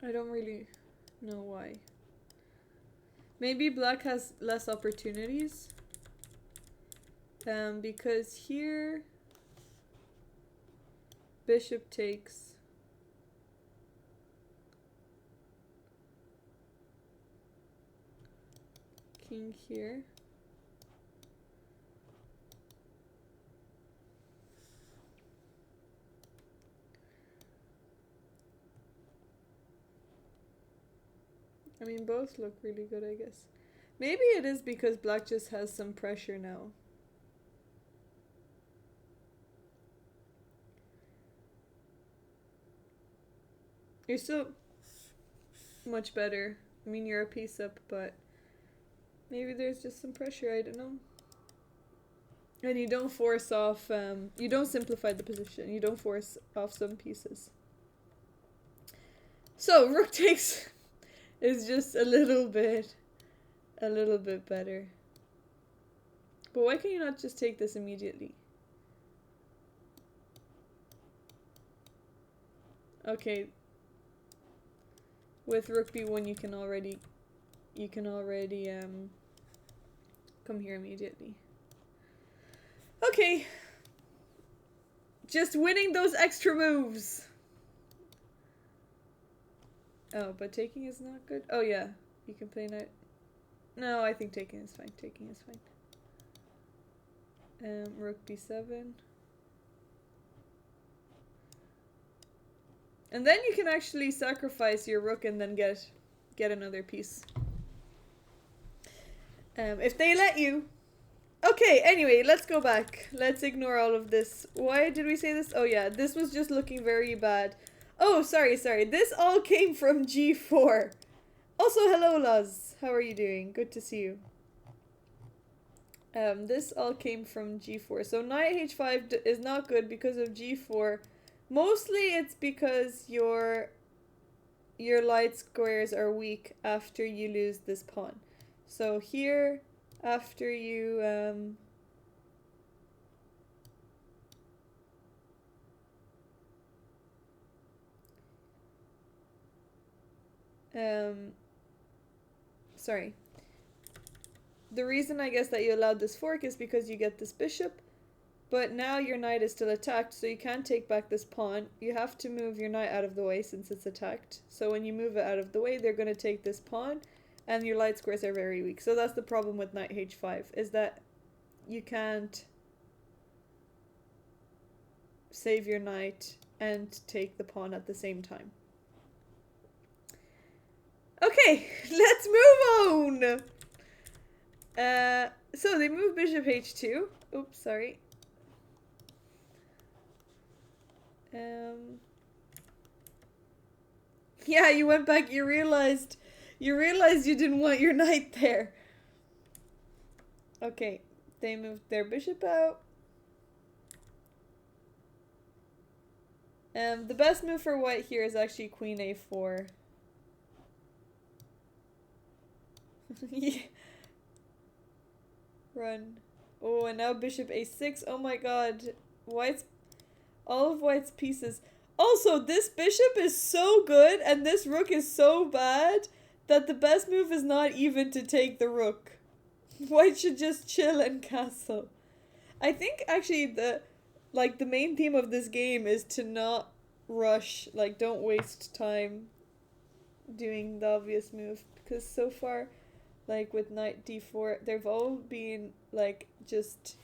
I don't really know why. Maybe black has less opportunities. Because here bishop takes. King here. I mean, both look really good, I guess. Maybe it is because black just has some pressure now. You're still much better. I mean, you're a piece up, but maybe there's just some pressure, I don't know. And you don't force off, you don't simplify the position. You don't force off some pieces. So, rook takes is just a little bit better. But why can you not just take this immediately? Okay. With rook b1 you can already come here immediately. Okay. Just winning those extra moves. Oh, but taking is not good. Oh yeah, you can play knight. No, I think taking is fine. Taking is fine. Rook b7. And then you can actually sacrifice your rook and then get another piece. If they let you. Okay, anyway, let's go back. Let's ignore all of this. Why did we say this? Oh yeah, this was just looking very bad. Oh, sorry. This all came from g4. Also, hello, Luz. How are you doing? Good to see you. This all came from g4. So knight h5 is not good because of g4. Mostly it's because your light squares are weak after you lose this pawn. So here, after you sorry. The reason I guess that you allowed this fork is because you get this bishop, but now your knight is still attacked, so you can't take back this pawn. You have to move your knight out of the way since it's attacked. So when you move it out of the way, they're going to take this pawn, and your light squares are very weak. So that's the problem with knight h5, is that you can't save your knight and take the pawn at the same time. Okay, let's move on! So they move bishop h2. Oops, sorry. Yeah, you went back, you realized you didn't want your knight there. Okay, they moved their bishop out. The best move for white here is actually queen a4. Yeah. Run. Oh, and now bishop a6. Oh my god. All of white's pieces. Also, this bishop is so good and this rook is so bad that the best move is not even to take the rook. White should just chill and castle. I think actually the main theme of this game is to not rush, like don't waste time doing the obvious move, because so far like with knight d4 they've all been like just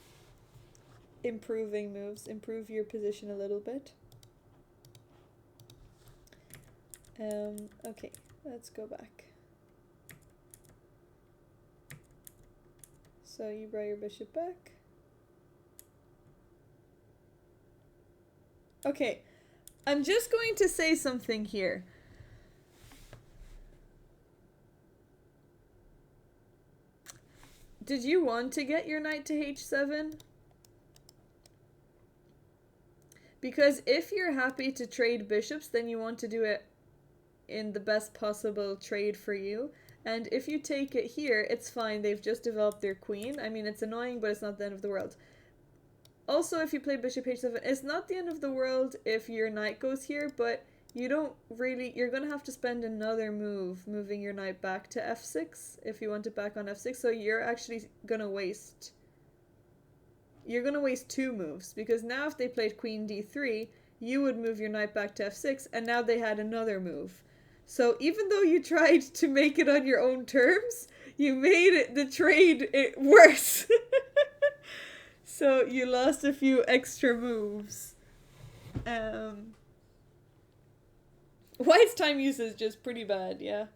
improving moves. Improve your position a little bit. Okay, let's go back. So you brought your bishop back. Okay, I'm just going to say something here. Did you want to get your knight to h7? Because if you're happy to trade bishops, then you want to do it in the best possible trade for you. And if you take it here, it's fine. They've just developed their queen. I mean, it's annoying, but it's not the end of the world. Also, if you play bishop h7, it's not the end of the world if your knight goes here, but you don't really... You're going to have to spend another move moving your knight back to f6 if you want it back on f6. So you're actually going to waste... You're going to waste two moves, because now if they played queen d3, you would move your knight back to f6, and now they had another move. So even though you tried to make it on your own terms, you made the trade worse. So you lost a few extra moves. White's time use is just pretty bad, yeah.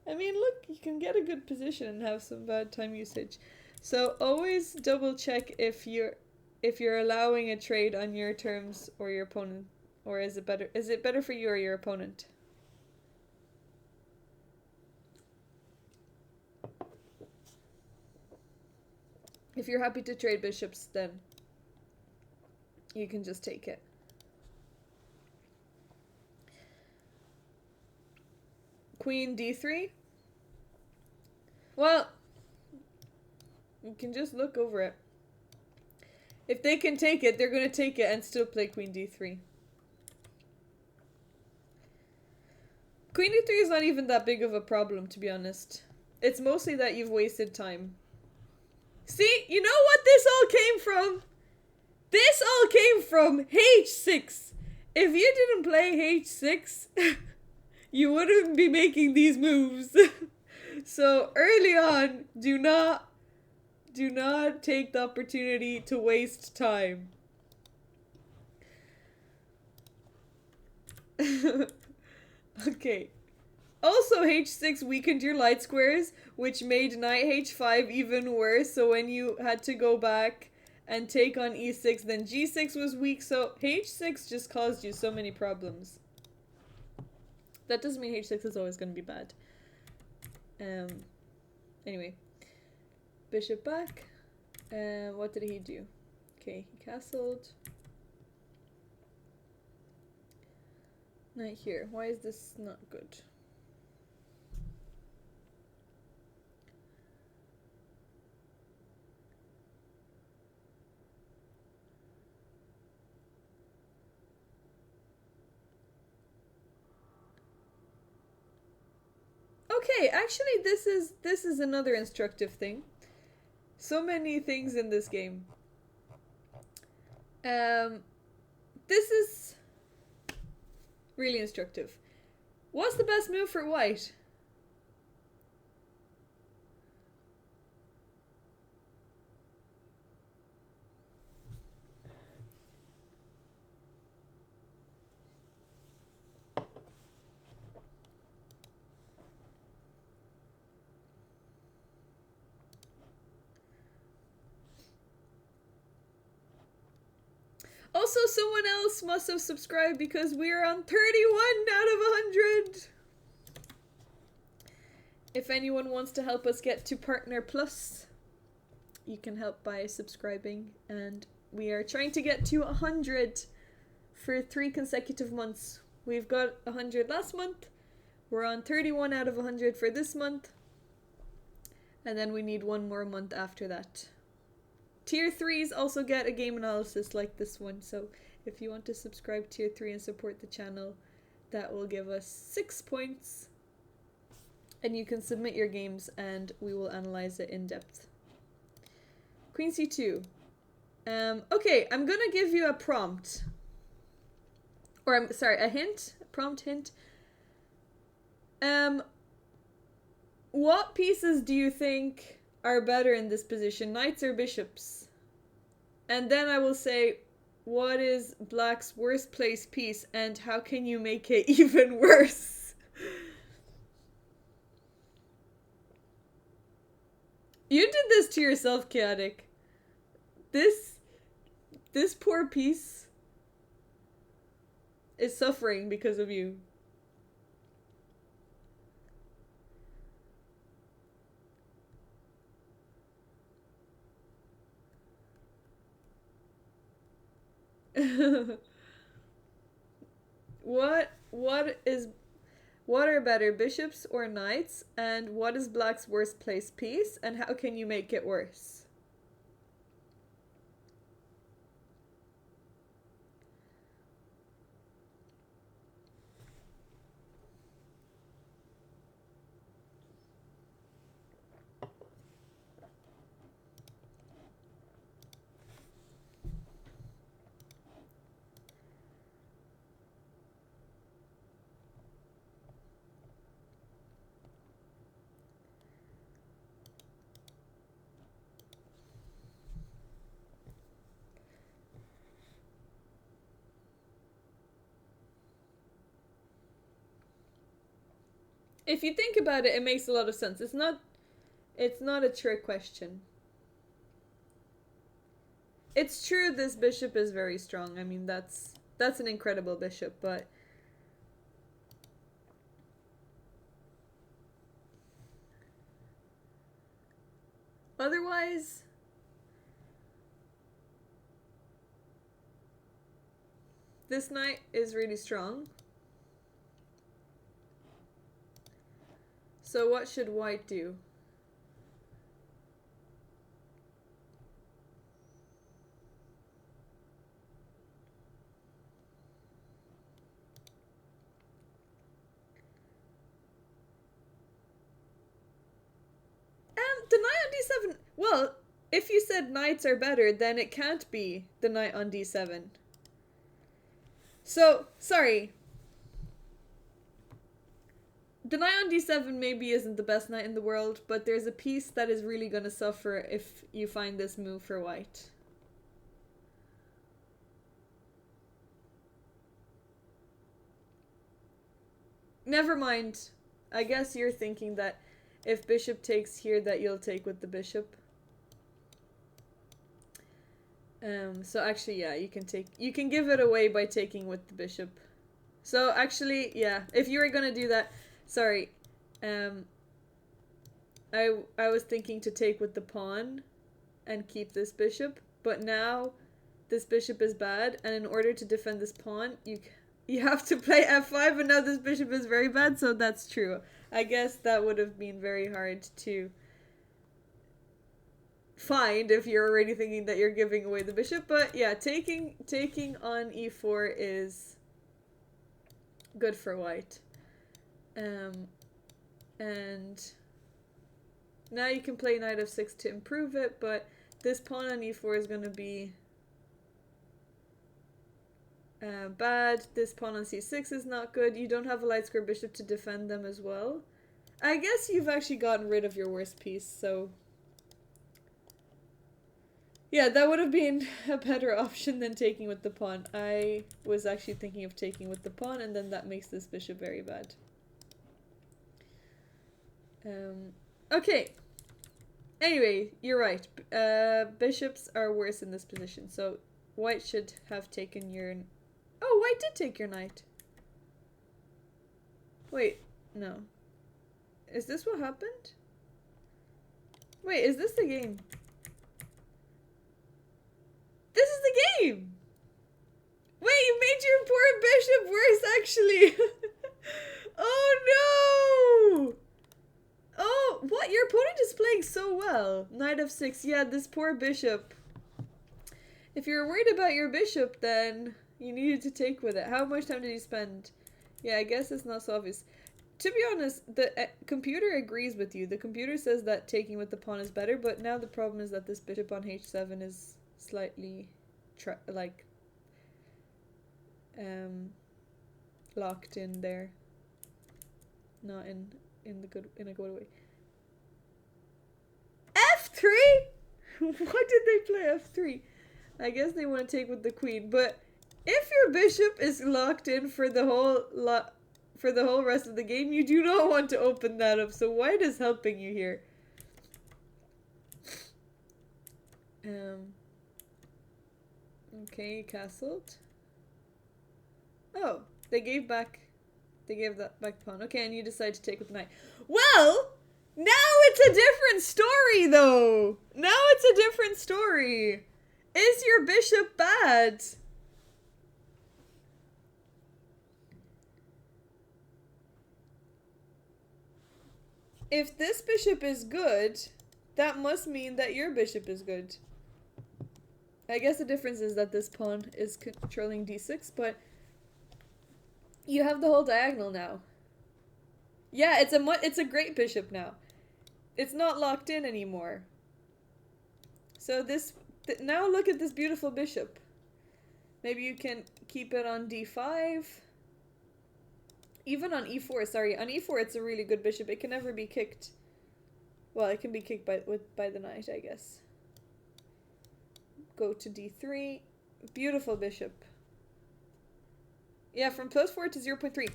I mean, look, you can get a good position and have some bad time usage. So always double check if you're allowing a trade on your terms or your opponent, or is it better for you or your opponent? If you're happy to trade bishops, then you can just take it. Queen d3? Well, you can just look over it. If they can take it, they're gonna take it and still play queen d3. Queen d3 is not even that big of a problem, to be honest. It's mostly that you've wasted time. See, you know what this all came from? This all came from h6. If you didn't play h6, you wouldn't be making these moves. So early on, do not take the opportunity to waste time. Okay. Also, h6 weakened your light squares, which made knight h5 even worse. So when you had to go back and take on e6, then g6 was weak. So h6 just caused you so many problems. That doesn't mean h6 is always going to be bad. Anyway. Bishop back. What did he do? Okay, he castled. Knight here. Why is this not good? Okay, actually this is another instructive thing. So many things in this game. This is really instructive. What's the best move for white? Also, someone else must have subscribed because we are on 31 out of 100. If anyone wants to help us get to Partner Plus, you can help by subscribing. And we are trying to get to 100 for 3 consecutive months. We've got 100 last month. We're on 31 out of 100 for this month. And then we need one more month after that. Tier 3s also get a game analysis like this one, so if you want to subscribe Tier 3 and support the channel, that will give us 6 points. And you can submit your games and we will analyze it in depth. Queen c2. Okay, I'm gonna give you a prompt. Or I'm sorry, a hint? A prompt hint. What pieces do you think are better in this position, knights or bishops? And then I will say, what is black's worst placed piece and how can you make it even worse? You did this to yourself, Chaotic. This poor piece is suffering because of you. What are better, bishops or knights? And what is black's worst placed piece? And how can you make it worse? If you think about it, it makes a lot of sense. It's not a trick question. It's true this bishop is very strong. I mean, that's an incredible bishop, but otherwise, this knight is really strong. So what should white do? the knight on d7... Well, if you said knights are better, then it can't be the knight on d7. So, sorry. The knight on d7 maybe isn't the best knight in the world, but there's a piece that is really going to suffer if you find this move for white. Never mind. I guess you're thinking that if bishop takes here that you'll take with the bishop. So actually, yeah, you can give it away by taking with the bishop. So actually, yeah, if you were gonna do that, sorry, I was thinking to take with the pawn and keep this bishop, but now this bishop is bad, and in order to defend this pawn, you have to play f5, and now this bishop is very bad, so that's true. I guess that would have been very hard to find if you're already thinking that you're giving away the bishop, but yeah, taking on e4 is good for white. And now you can play knight f6 to improve it, but this pawn on e4 is going to be bad. This pawn on c6 is not good. You don't have a light square bishop to defend them as well. I guess you've actually gotten rid of your worst piece, so yeah, that would have been a better option than taking with the pawn. I was actually thinking of taking with the pawn, and then that makes this bishop very bad. Okay. Anyway, you're right. Bishops are worse in this position, so white should have taken your... Oh, white did take your knight. Wait, no. Is this what happened? Wait, is this the game? This is the game! Wait, you made your poor bishop worse, actually! Oh no! Oh, what? Your opponent is playing so well. Knight f6. Yeah, this poor bishop. If you're worried about your bishop, then you needed to take with it. How much time did you spend? Yeah, I guess it's not so obvious. To be honest, the computer agrees with you. The computer says that taking with the pawn is better, but now the problem is that this bishop on h7 is slightly locked in there. Not in a good way. F3? Why did they play F3? I guess they want to take with the queen, but if your bishop is locked in for the whole rest of the game, you do not want to open that up. So white is helping you here. Okay, castled. Oh, they gave that back pawn. Okay, and you decide to take with the knight. Well, now it's a different story, though. Now it's a different story. Is your bishop bad? If this bishop is good, that must mean that your bishop is good. I guess the difference is that this pawn is controlling d6, but you have the whole diagonal now. Yeah, it's a great bishop now. It's not locked in anymore. So now look at this beautiful bishop. Maybe you can keep it on d5. Even on e4, sorry. On e4 it's a really good bishop. It can never be kicked. Well, it can be kicked by the knight, I guess. Go to d3. Beautiful bishop. Yeah, from +4 to 0.3.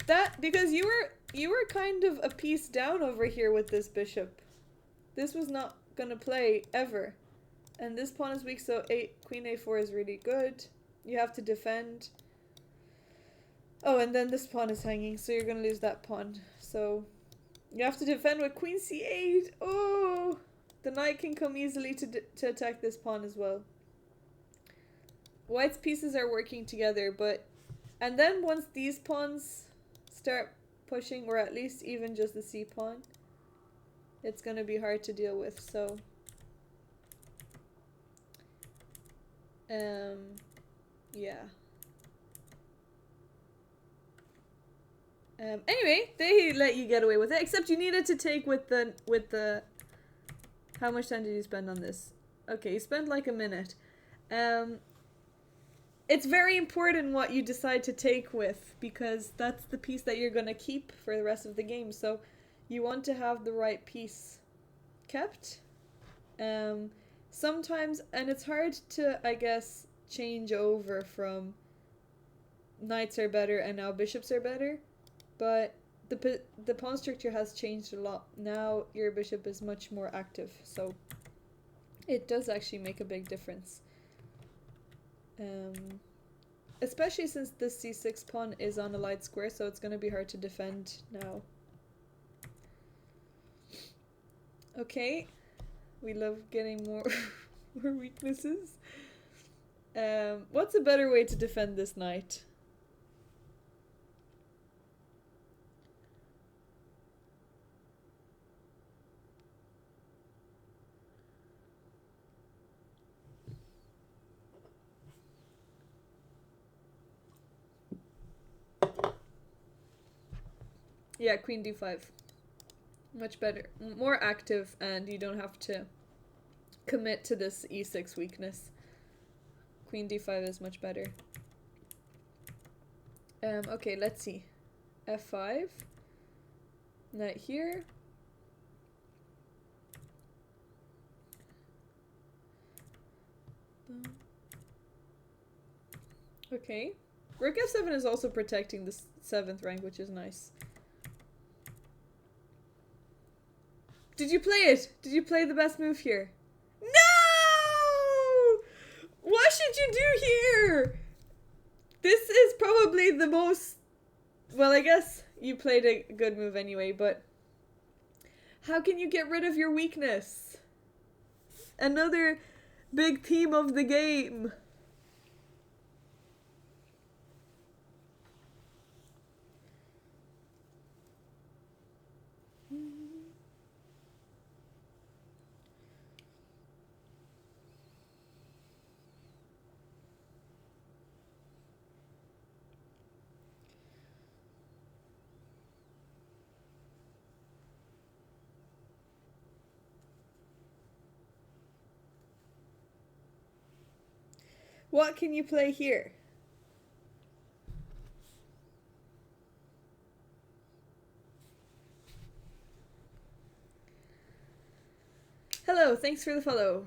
That, because you were kind of a piece down over here with this bishop. This was not gonna play ever. And this pawn is weak, so queen a4 is really good. You have to defend. Oh, and then this pawn is hanging, so you're gonna lose that pawn. So you have to defend with queen c8. Oh, the knight can come easily to attack this pawn as well. White's pieces are working together, but... And then once these pawns start pushing, or at least even just the c pawn, it's gonna be hard to deal with, so... yeah. Anyway, they let you get away with it, except you needed to take with the How much time did you spend on this? Okay, you spent like a minute. It's very important what you decide to take with, because that's the piece that you're gonna keep for the rest of the game. So you want to have the right piece kept. Sometimes, and it's hard to, I guess, change over from knights are better and now bishops are better, but the pawn structure has changed a lot. Now your bishop is much more active, so it does actually make a big difference. Especially since this c6 pawn is on a light square, so it's going to be hard to defend now. Okay, we love getting more more weaknesses. What's a better way to defend this knight? Yeah, queen d5. Much better. More active, and you don't have to commit to this e6 weakness. Queen d5 is much better. Okay, let's see. f5. Knight here. Okay. Rook f7 is also protecting the 7th rank, which is nice. Did you play it? Did you play the best move here? No! What should you do here? This is probably the most... Well, I guess you played a good move anyway, but... How can you get rid of your weakness? Another big theme of the game. What can you play here? Hello, thanks for the follow.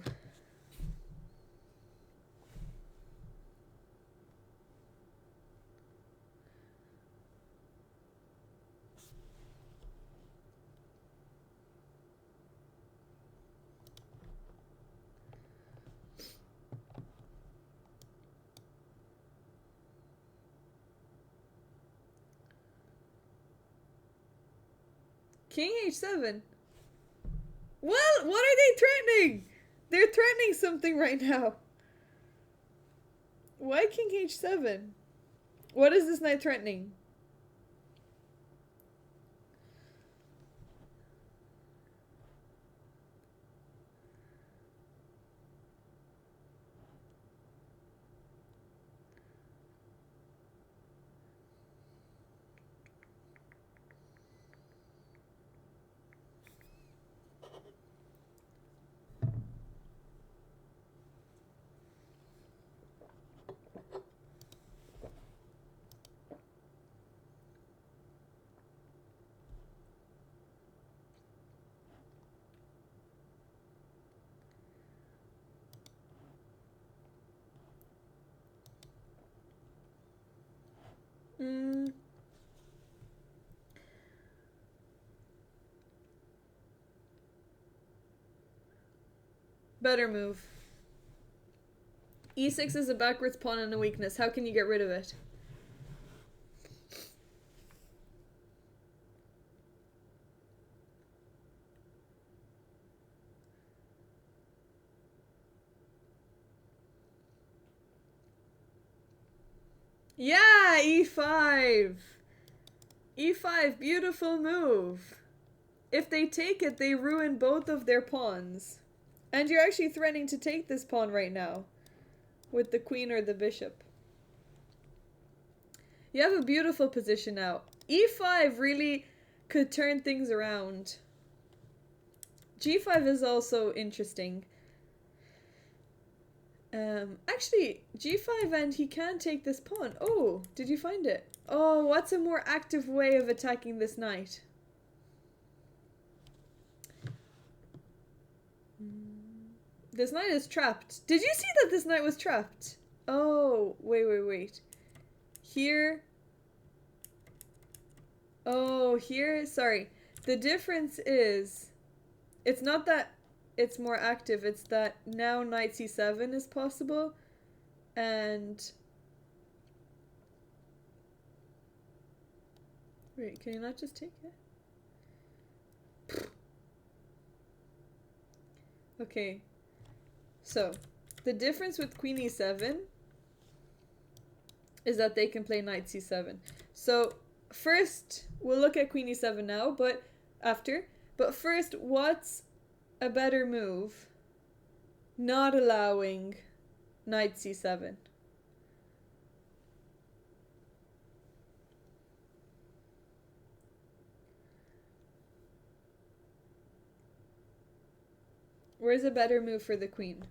King h7. Well, what are they threatening? They're threatening something right now. Why king h7? What is this knight threatening? Better move. E6 is a backwards pawn and a weakness. How can you get rid of it? Yeah, e5. E5, beautiful move. If they take it, they ruin both of their pawns. And you're actually threatening to take this pawn right now. With the queen or the bishop. You have a beautiful position now. E5 really could turn things around. g5 is also interesting. Actually, g5 and he can take this pawn. Oh, did you find it? Oh, what's a more active way of attacking this knight? This knight is trapped. Did you see that this knight was trapped? Oh, wait. Here. Oh, here. Sorry. The difference is, it's not that it's more active, it's that now knight c7 is possible. And... wait, can you not just take it? Okay. So, the difference with queen e7 is that they can play knight c7. So, first, we'll look at queen e7 now, but after. But first, what's a better move? Not allowing knight c7. Where's a better move for the queen?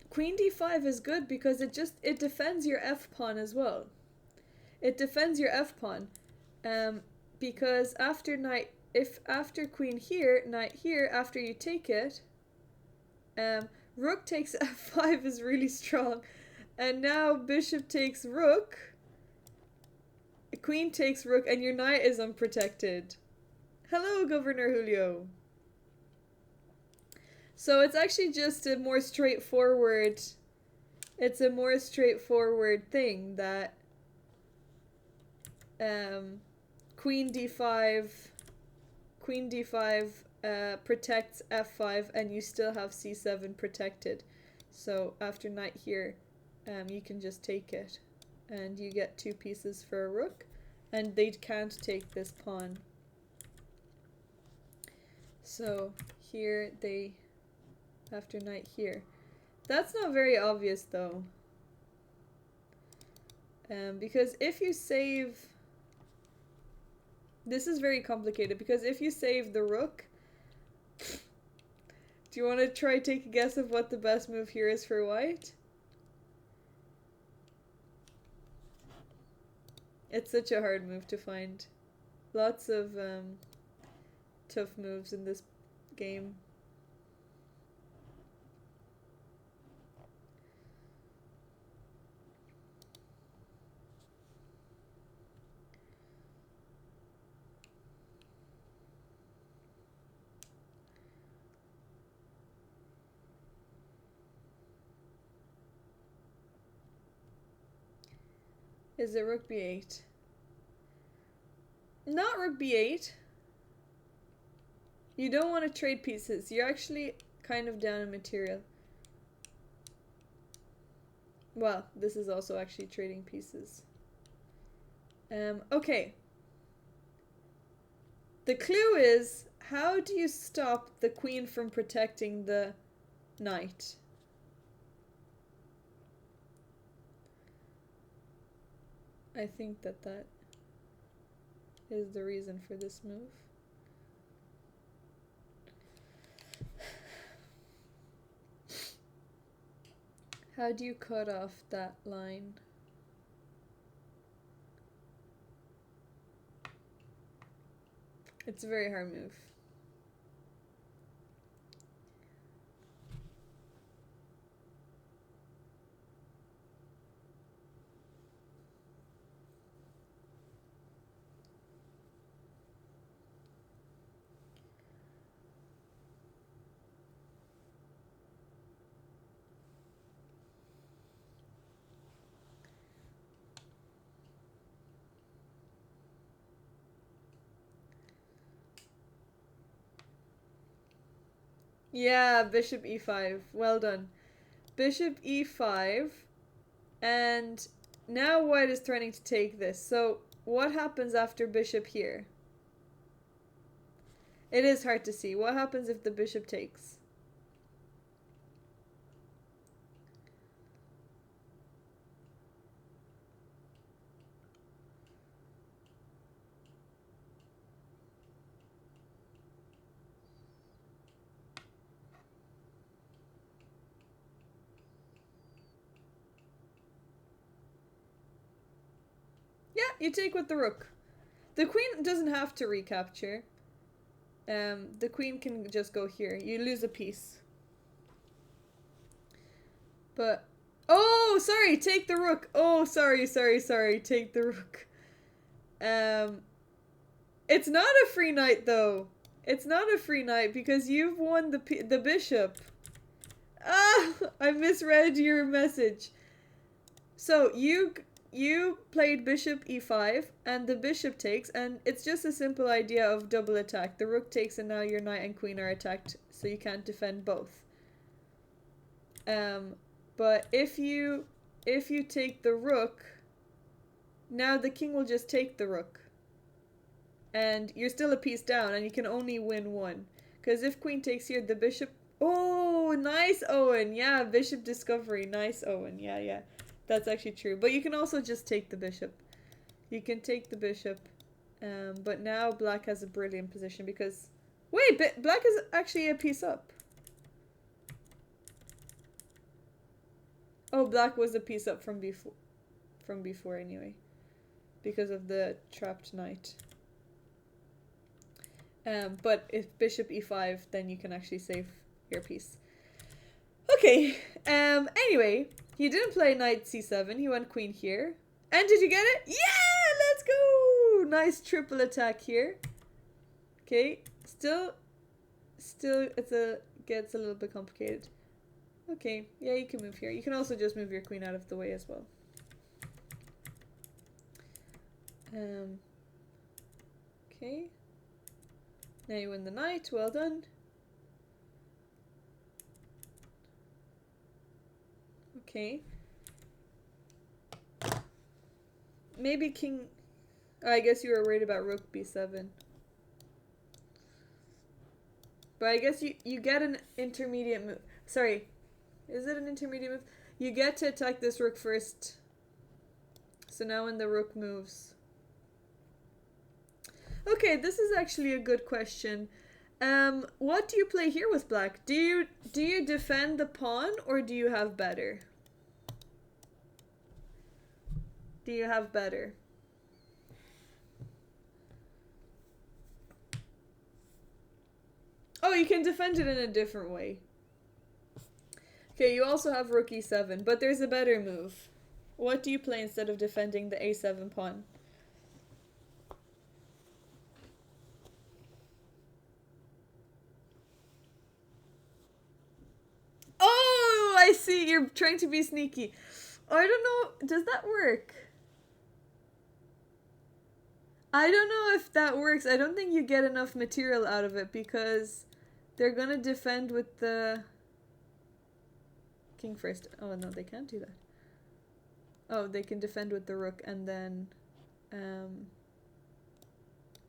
Queen d5 is good because it defends your f pawn as well. It defends your f pawn, because after queen here, knight here, after you take it, rook takes f5 is really strong, and now bishop takes rook, queen takes rook, and your knight is unprotected. Hello, Governor Julio. So it's actually just a more straightforward. It's a more straightforward thing that queen d5 protects f5, and you still have c7 protected. So after knight here, you can just take it, and you get 2 pieces for a rook, and they can't take this pawn. So here they, after knight here. That's not very obvious though. Because if you save... this is very complicated, because if you save the rook... do you want to try take a guess of what the best move here is for white? It's such a hard move to find. Lots of tough moves in this game. Is it rook b8? Not rook b8. You don't want to trade pieces. You're actually kind of down in material. Well, this is also actually trading pieces. Okay. The clue is, how do you stop the queen from protecting the knight? I think that is the reason for this move. How do you cut off that line? It's a very hard move. Yeah, bishop e5. Well done. Bishop e5. And now white is threatening to take this. So what happens after bishop here? It is hard to see. What happens if the bishop takes? Yeah, you take with the rook. The queen doesn't have to recapture. The queen can just go here. You lose a piece. But oh, sorry, take the rook. Oh, sorry, take the rook. It's not a free knight though. It's not a free knight because you've won the bishop. Ah, I misread your message. So you played bishop e5 and the bishop takes, and it's just a simple idea of double attack. The rook takes and now your knight and queen are attacked, so you can't defend both. But if you take the rook, now the king will just take the rook. And you're still a piece down and you can only win one. Because if queen takes here, the bishop... Oh, nice, Owen. Yeah, bishop discovery. Nice, Owen. Yeah. That's actually true. But you can also just take the bishop. You can take the bishop. But now black has a brilliant position because... Wait, black is actually a piece up. Oh, black was a piece up from before anyway. Because of the trapped knight. But if bishop e5, then you can actually save your piece. Okay, anyway, he didn't play knight c7, he went queen here. And did you get it? Yeah, let's go! Nice triple attack here. Okay, still gets a little bit complicated. Okay, yeah, you can move here. You can also just move your queen out of the way as well. Okay. Now you win the knight, well done. Okay. Maybe king... Oh, I guess you were worried about rook b7. But I guess you get an intermediate move. Sorry. Is it an intermediate move? You get to attack this rook first. So now when the rook moves... Okay, this is actually a good question. What do you play here with black? Do you defend the pawn or do you have better? Do you have better? Oh, you can defend it in a different way. Okay, you also have rook e7, but there's a better move. What do you play instead of defending the a7 pawn? Oh, I see. You're trying to be sneaky. I don't know. Does that work? I don't know if that works. I don't think you get enough material out of it because they're gonna defend with the king first. Oh, no, they can't do that. Oh, they can defend with the rook and then I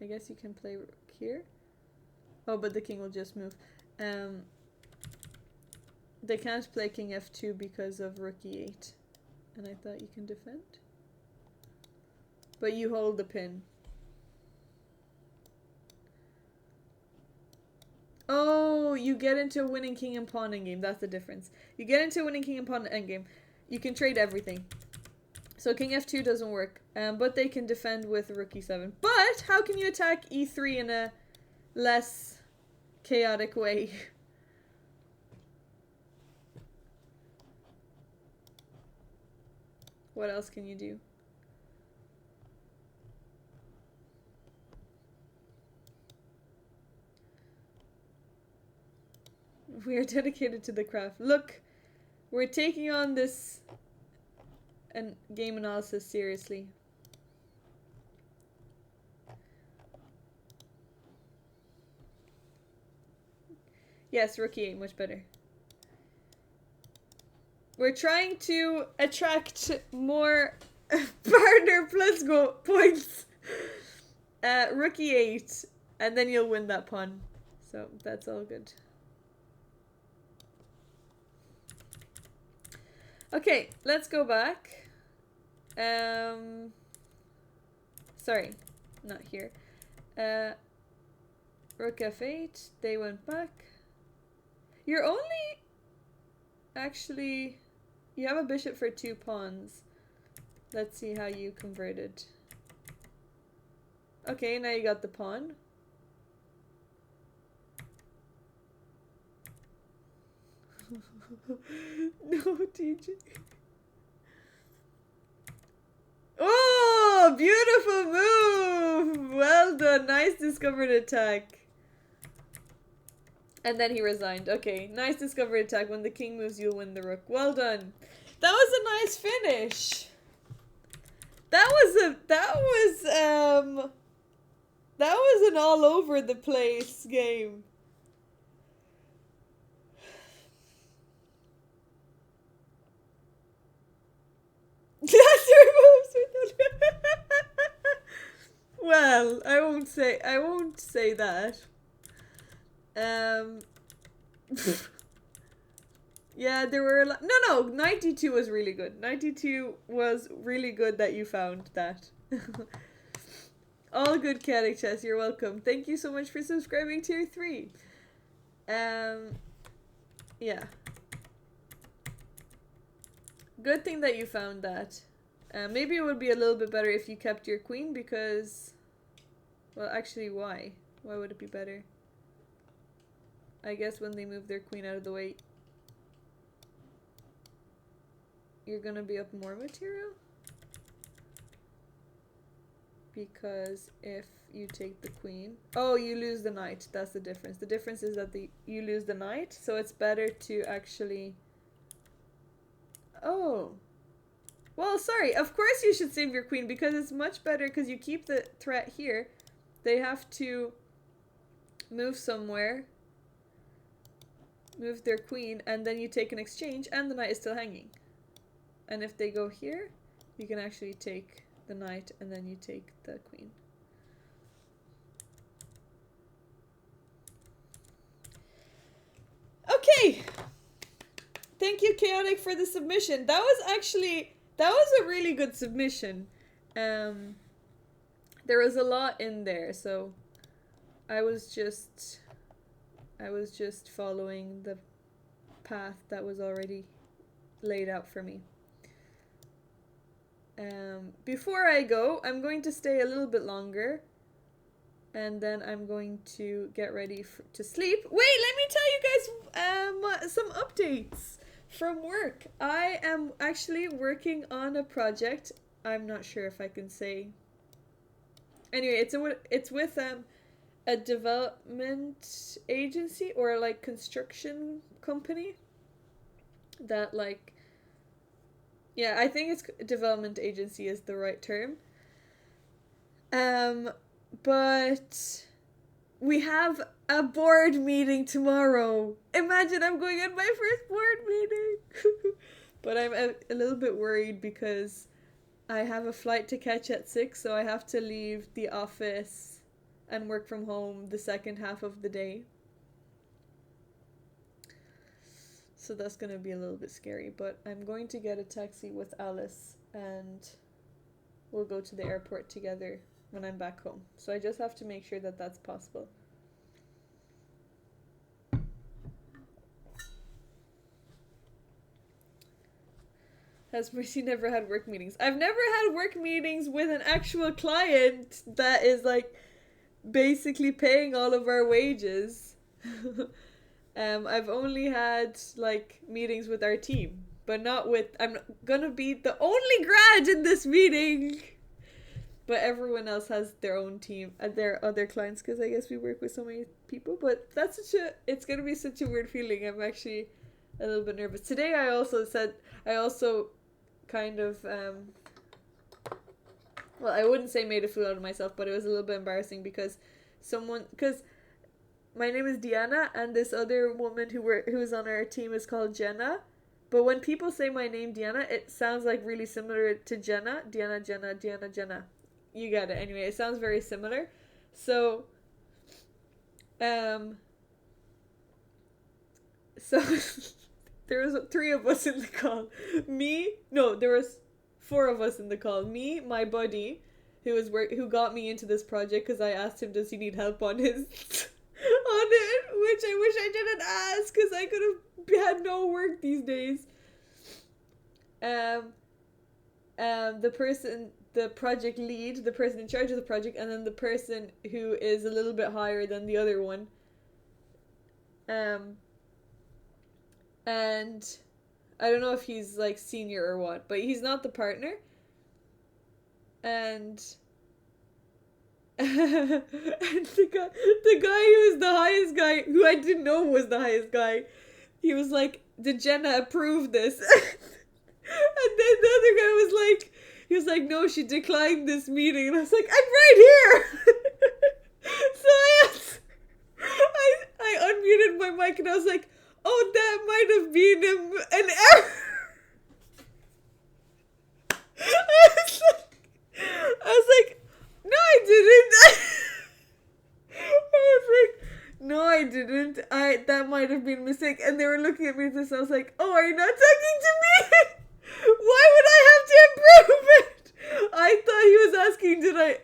guess you can play rook here. Oh, but the king will just move. They can't play king f2 because of rook e8. And I thought you can defend. But you hold the pin. Oh, you get into a winning king and pawn endgame. That's the difference. You get into a winning king and pawn endgame. You can trade everything. So king f2 doesn't work. But they can defend with rook e7. But how can you attack e3 in a less chaotic way? What else can you do? We are dedicated to the craft. Look, we're taking on this game analysis seriously. Yes, Rookie 8, much better. We're trying to attract more partner plus go points. Rookie 8, and then you'll win that pawn. So that's all good. Okay, let's go back. Sorry, not here. Rook f8, they went back. You're only... Actually, you have a bishop for 2 pawns. Let's see how you converted. Okay, now you got the pawn. No, TJ. Oh, beautiful move! Well done. Nice discovered attack. And then he resigned. Okay, nice discovered attack. When the king moves, you'll win the rook. Well done. That was a nice finish. That was an all over the place game. Well, I won't say that. Yeah, there were no, 92 was really good. 92 was really good that you found that. All good, Chaotic Chess, you're welcome. Thank you so much for subscribing tier 3. Yeah. Good thing that you found that. Maybe it would be a little bit better if you kept your queen because... Well, actually, why? Why would it be better? I guess when they move their queen out of the way, you're gonna be up more material? Because if you take the queen... Oh, you lose the knight. That's the difference. The difference is that you lose the knight, so it's better to actually... Oh. Well, sorry. Of course you should save your queen because it's much better because you keep the threat here. They have to move somewhere, move their queen, and then you take an exchange and the knight is still hanging. And if they go here, you can actually take the knight and then you take the queen. Okay! Thank you, Chaotic, for the submission. That was a really good submission. There was a lot in there, so I was just following the path that was already laid out for me. Before I go, I'm going to stay a little bit longer, and then I'm going to get ready to sleep. Wait, let me tell you guys some updates from work. I am actually working on a project. I'm not sure if I can say. Anyway, it's with a development agency or like construction company that like, yeah, I think it's development agency is the right term. But we have a board meeting tomorrow. Imagine I'm going on my first board meeting. But I'm a little bit worried because I have a flight to catch at 6, so I have to leave the office and work from home the second half of the day. So that's going to be a little bit scary, but I'm going to get a taxi with Alice and we'll go to the airport together when I'm back home. So I just have to make sure that that's possible. Has Mercy never had work meetings? I've never had work meetings with an actual client that is like basically paying all of our wages. I've only had like meetings with our team, but not with... I'm gonna be the only grad in this meeting. But everyone else has their own team and their other clients because I guess we work with so many people. But that's it's gonna be such a weird feeling. I'm actually a little bit nervous. Today I also kind of well, I wouldn't say made a fool out of myself, but it was a little bit embarrassing because my name is Diana, and this other woman who is on our team is called Jenna. But when people say my name Diana, it sounds like really similar to Jenna. Diana, Jenna, Diana, Jenna. You get it. Anyway, it sounds very similar. So, so there was 3 of us in the call. There was 4 of us in the call. Me, my buddy, who got me into this project because I asked him, does he need help on his on it, which I wish I didn't ask because I could have had no work these days. The project lead, the person in charge of the project, and then the person who is a little bit higher than the other one. And I don't know if he's like senior or what, but he's not the partner. And and the guy who was the highest guy, who I didn't know was the highest guy, he was like, did Jenna approve this? And then the other guy was like, no, she declined this meeting. And I was like, I'm right here. So I unmuted my mic and I was like, oh, that might have been an error. I was like, no, I didn't. I was like, no, I didn't. That might have been a mistake. And they were looking at me this. I was like, oh, are you not talking to me? Why would I have to approve it? I thought he was asking,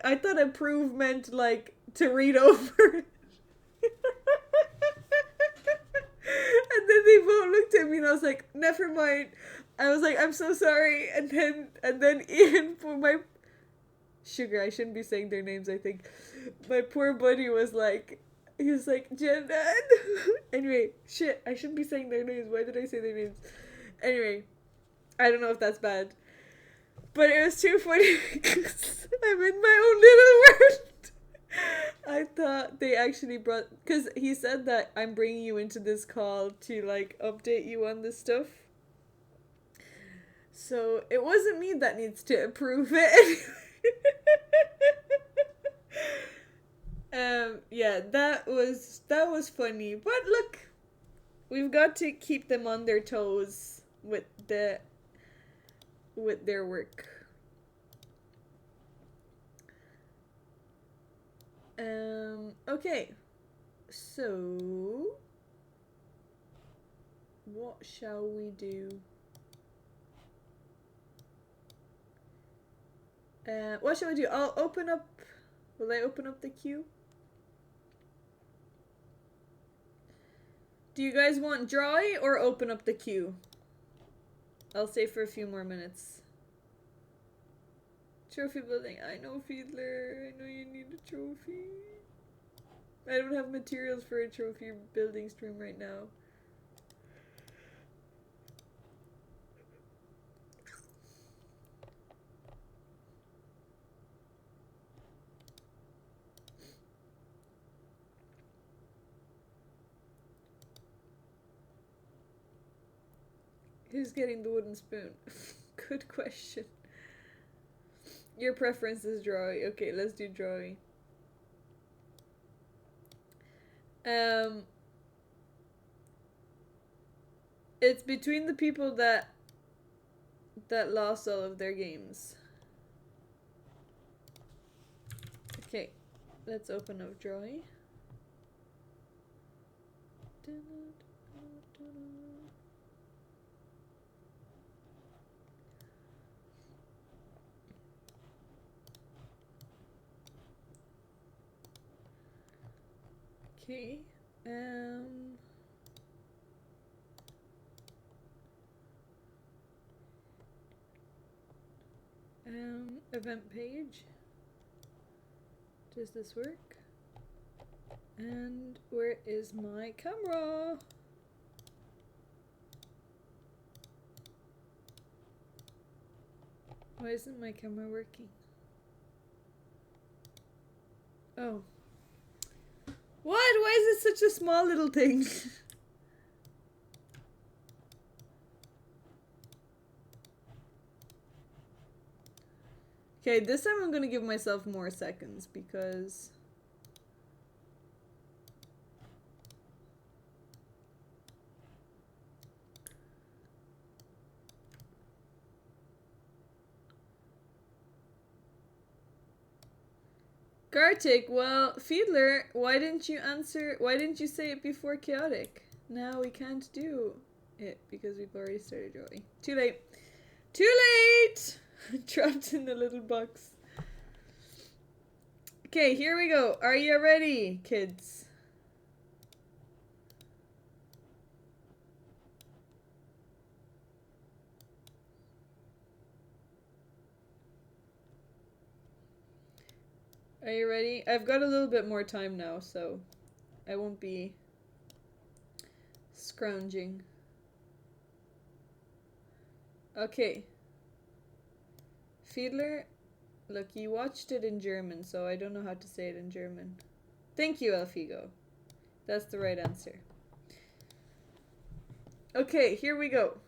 I thought approve meant like to read over it. And then they both looked at me and I was like, never mind. I was like, I'm so sorry. And then Ian, for my sugar, I shouldn't be saying their names, I think. My poor buddy was like, he was like, Jenna. Anyway, shit, I shouldn't be saying their names. Why did I say their names? Anyway, I don't know if that's bad. But it was too funny because I'm in my own little world. I thought they actually brought, because he said that I'm bringing you into this call to like update you on this stuff. So it wasn't me that needs to approve it. Yeah, that was funny. But look, we've got to keep them on their toes with their work. Okay. So what shall we do? What shall we do? Will I open up the queue? Do you guys want dry or open up the queue? I'll stay for a few more minutes. Trophy building. I know, Fiedler. I know you need a trophy. I don't have materials for a trophy building stream right now. Who's getting the wooden spoon? Good question. Your preference is drawy. Okay, let's do drawy. It's between the people that lost all of their games. Okay, let's open up drawy. Okay, event page. Does this work? And where is my camera? Why isn't my camera working? Oh. What? Why is it such a small little thing? Okay, this time I'm gonna give myself more seconds because Gartic, well, Fiedler, why didn't you say it before chaotic? Now we can't do it because we've already started drawing. Too late. Too late! Trapped in the little box. Okay, here we go. Are you ready, kids? Are you ready? I've got a little bit more time now, so I won't be scrounging. Okay. Fiedler, look, you watched it in German, so I don't know how to say it in German. Thank you, Elfigo. That's the right answer. Okay, here we go.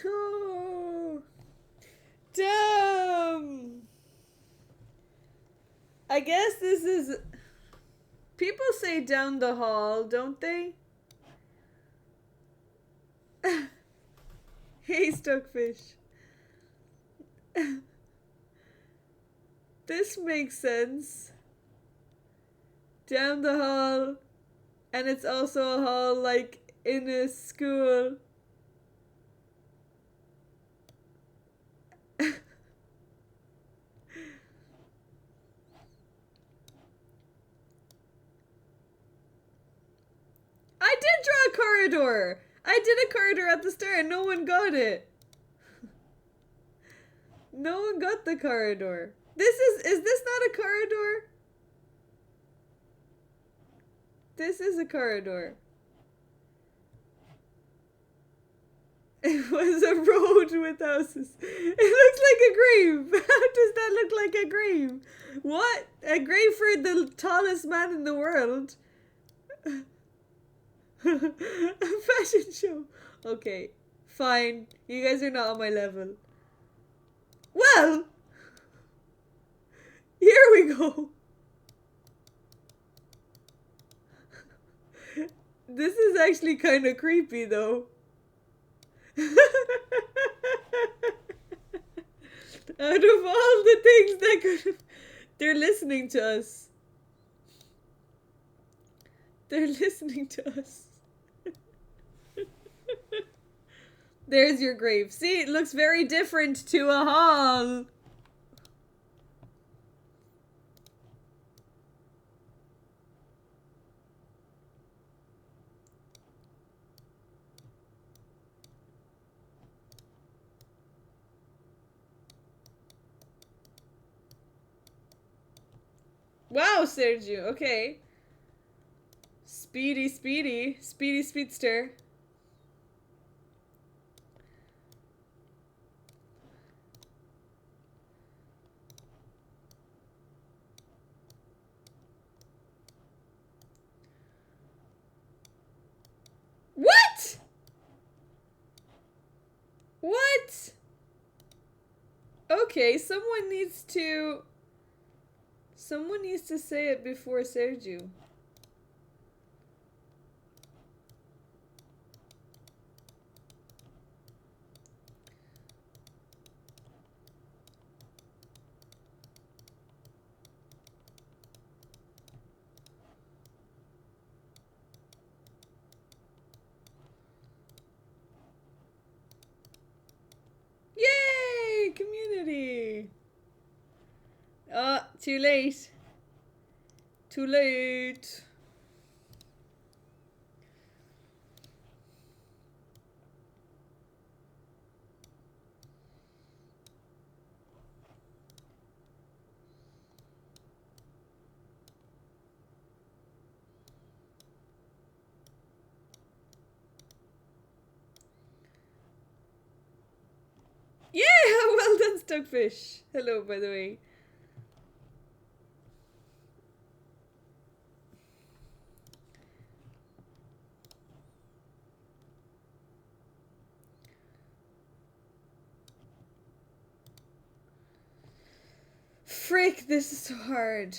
No! Damn! I guess this is... People say down the hall, don't they? Hey, Stockfish. This makes sense. Down the hall. And it's also a hall, like, in a school. I did draw a corridor! I did a corridor at the start and no one got it. No one got the corridor. Is this not a corridor? This is a corridor. It was a road with houses. It looks like a grave. How does that look like a grave? What? A grave for the tallest man in the world? A fashion show. Okay, fine. You guys are not on my level. Well, here we go. This is actually kind of creepy, though. Out of all the things that could... They're listening to us. They're listening to us. There's your grave. See, it looks very different to a hall. Wow, Sergio. Okay. Speedy speedster. What? What? Okay, someone needs to say it before Sergio. Too late. Too late. Yeah, well done, Stockfish. Hello, by the way. Frick, this is so hard.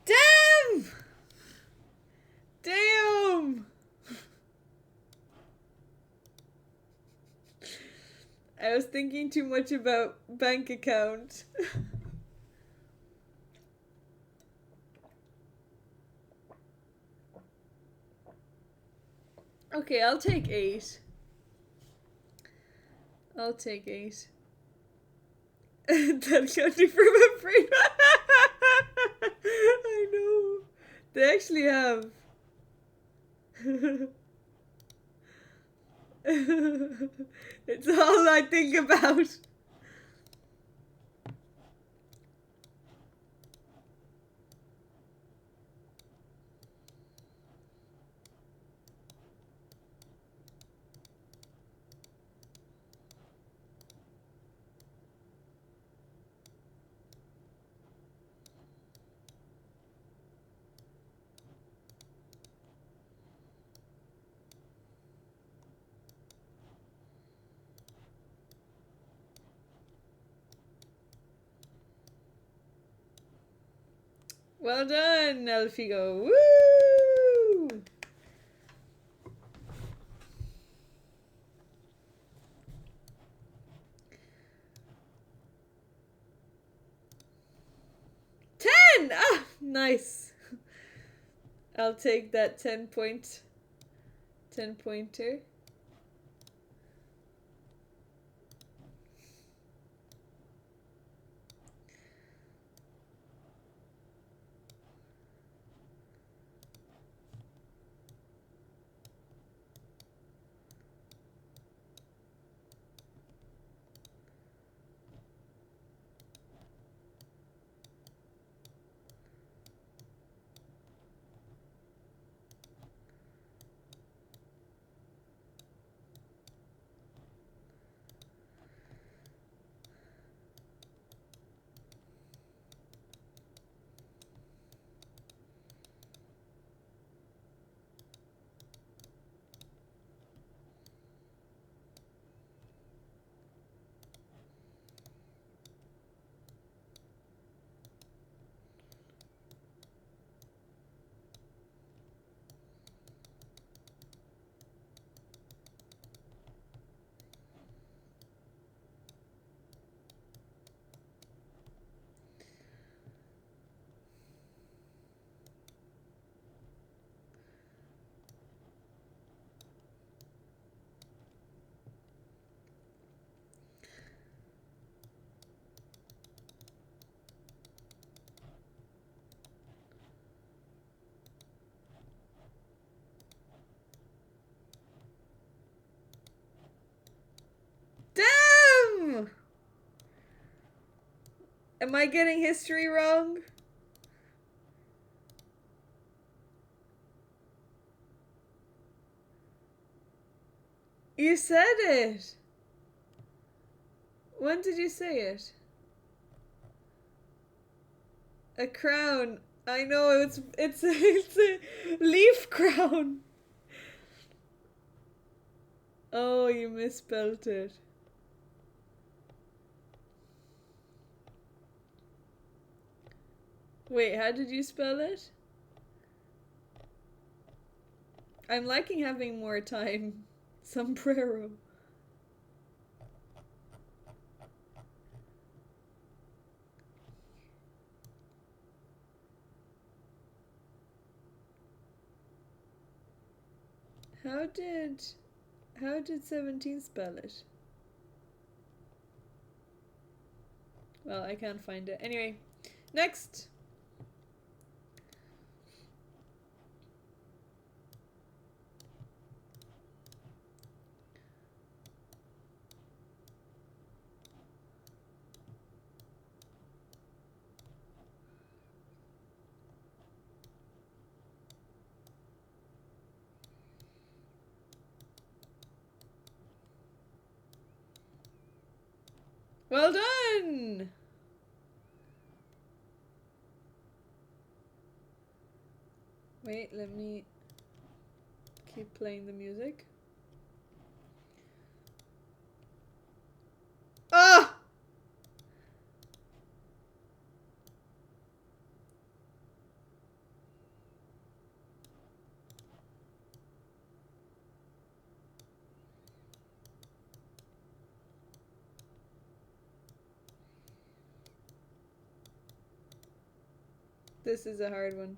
Damn! Damn! I was thinking too much about bank account. Okay, I'll take 8. I'll take 8. That country from a brain. I know. They actually have. It's all I think about. Well done, Elfigo. Woo! Ah, nice. I'll take that 10 pointer. Am I getting history wrong? You said it. When did you say it? A crown. I know it's a leaf crown. Oh, you misspelled it. Wait, how did you spell it? I'm liking having more time. Sombrero. How did 17 spell it? Well, I can't find it. Anyway, next. Well done! Wait, let me keep playing the music. Ah! This is a hard one.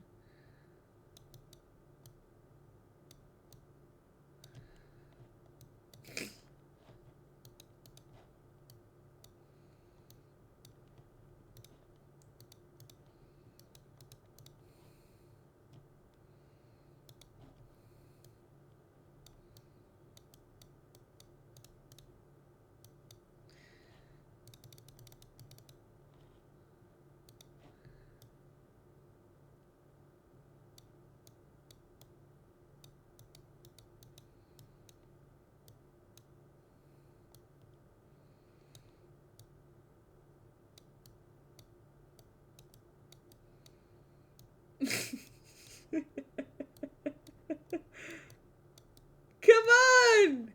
Come on!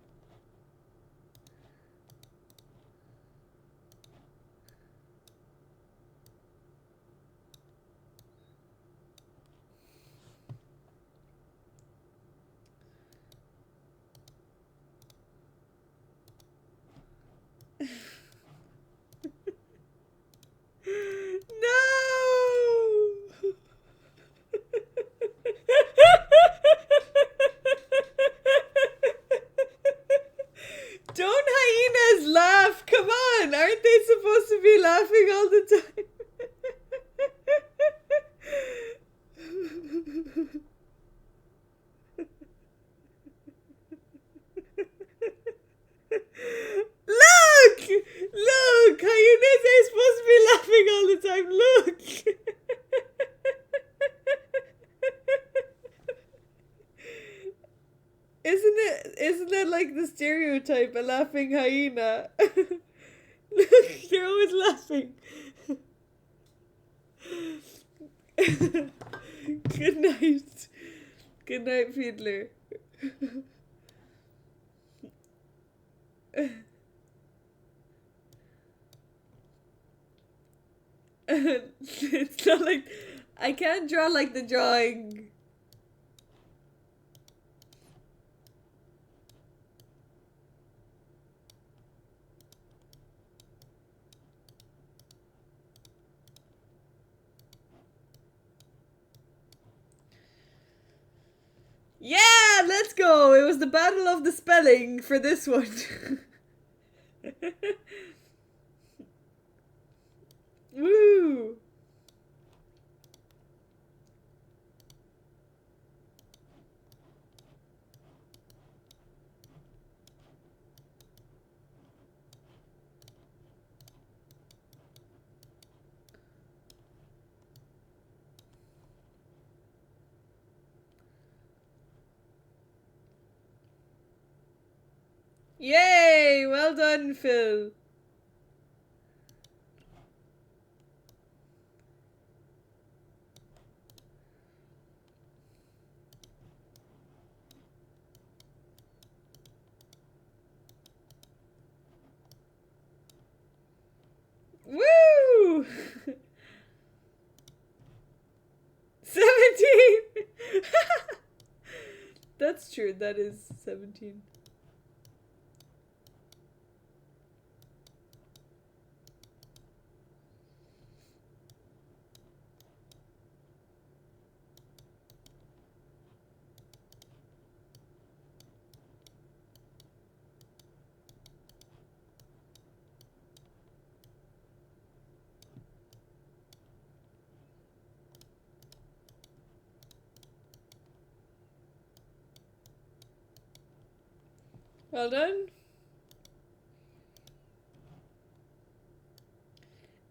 No! Don't hyenas laugh! Come on! Aren't they supposed to be laughing all the time? Look! Look! Hyenas are supposed to be laughing all the time. Look! Isn't that like the stereotype, a laughing hyena? Look, they're always laughing. Good night. Good night, Fiedler. It's not like I can't draw like the drawing. Yeah, let's go. It was the battle of the spelling for this one. Woo! Yay! Well done, Phil. Woo! 17! That's true, that is 17. Well done.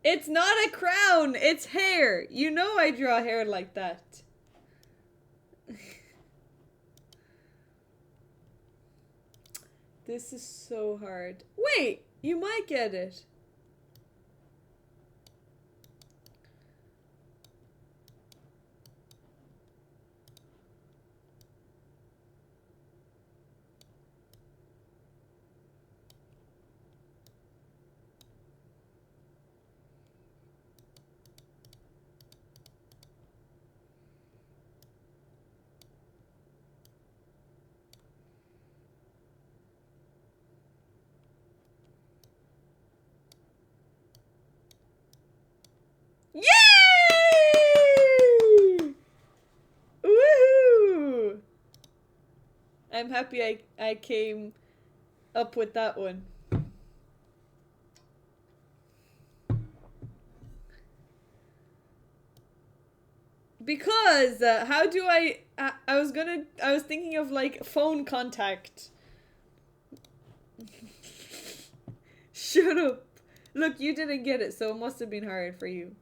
It's not a crown, it's hair. You know I draw hair like that. This is so hard. Wait, you might get it. Yay! Woohoo! I'm happy I came up with that one. Because how do I was thinking of like phone contact. Shut up. Look, you didn't get it, so it must have been hard for you.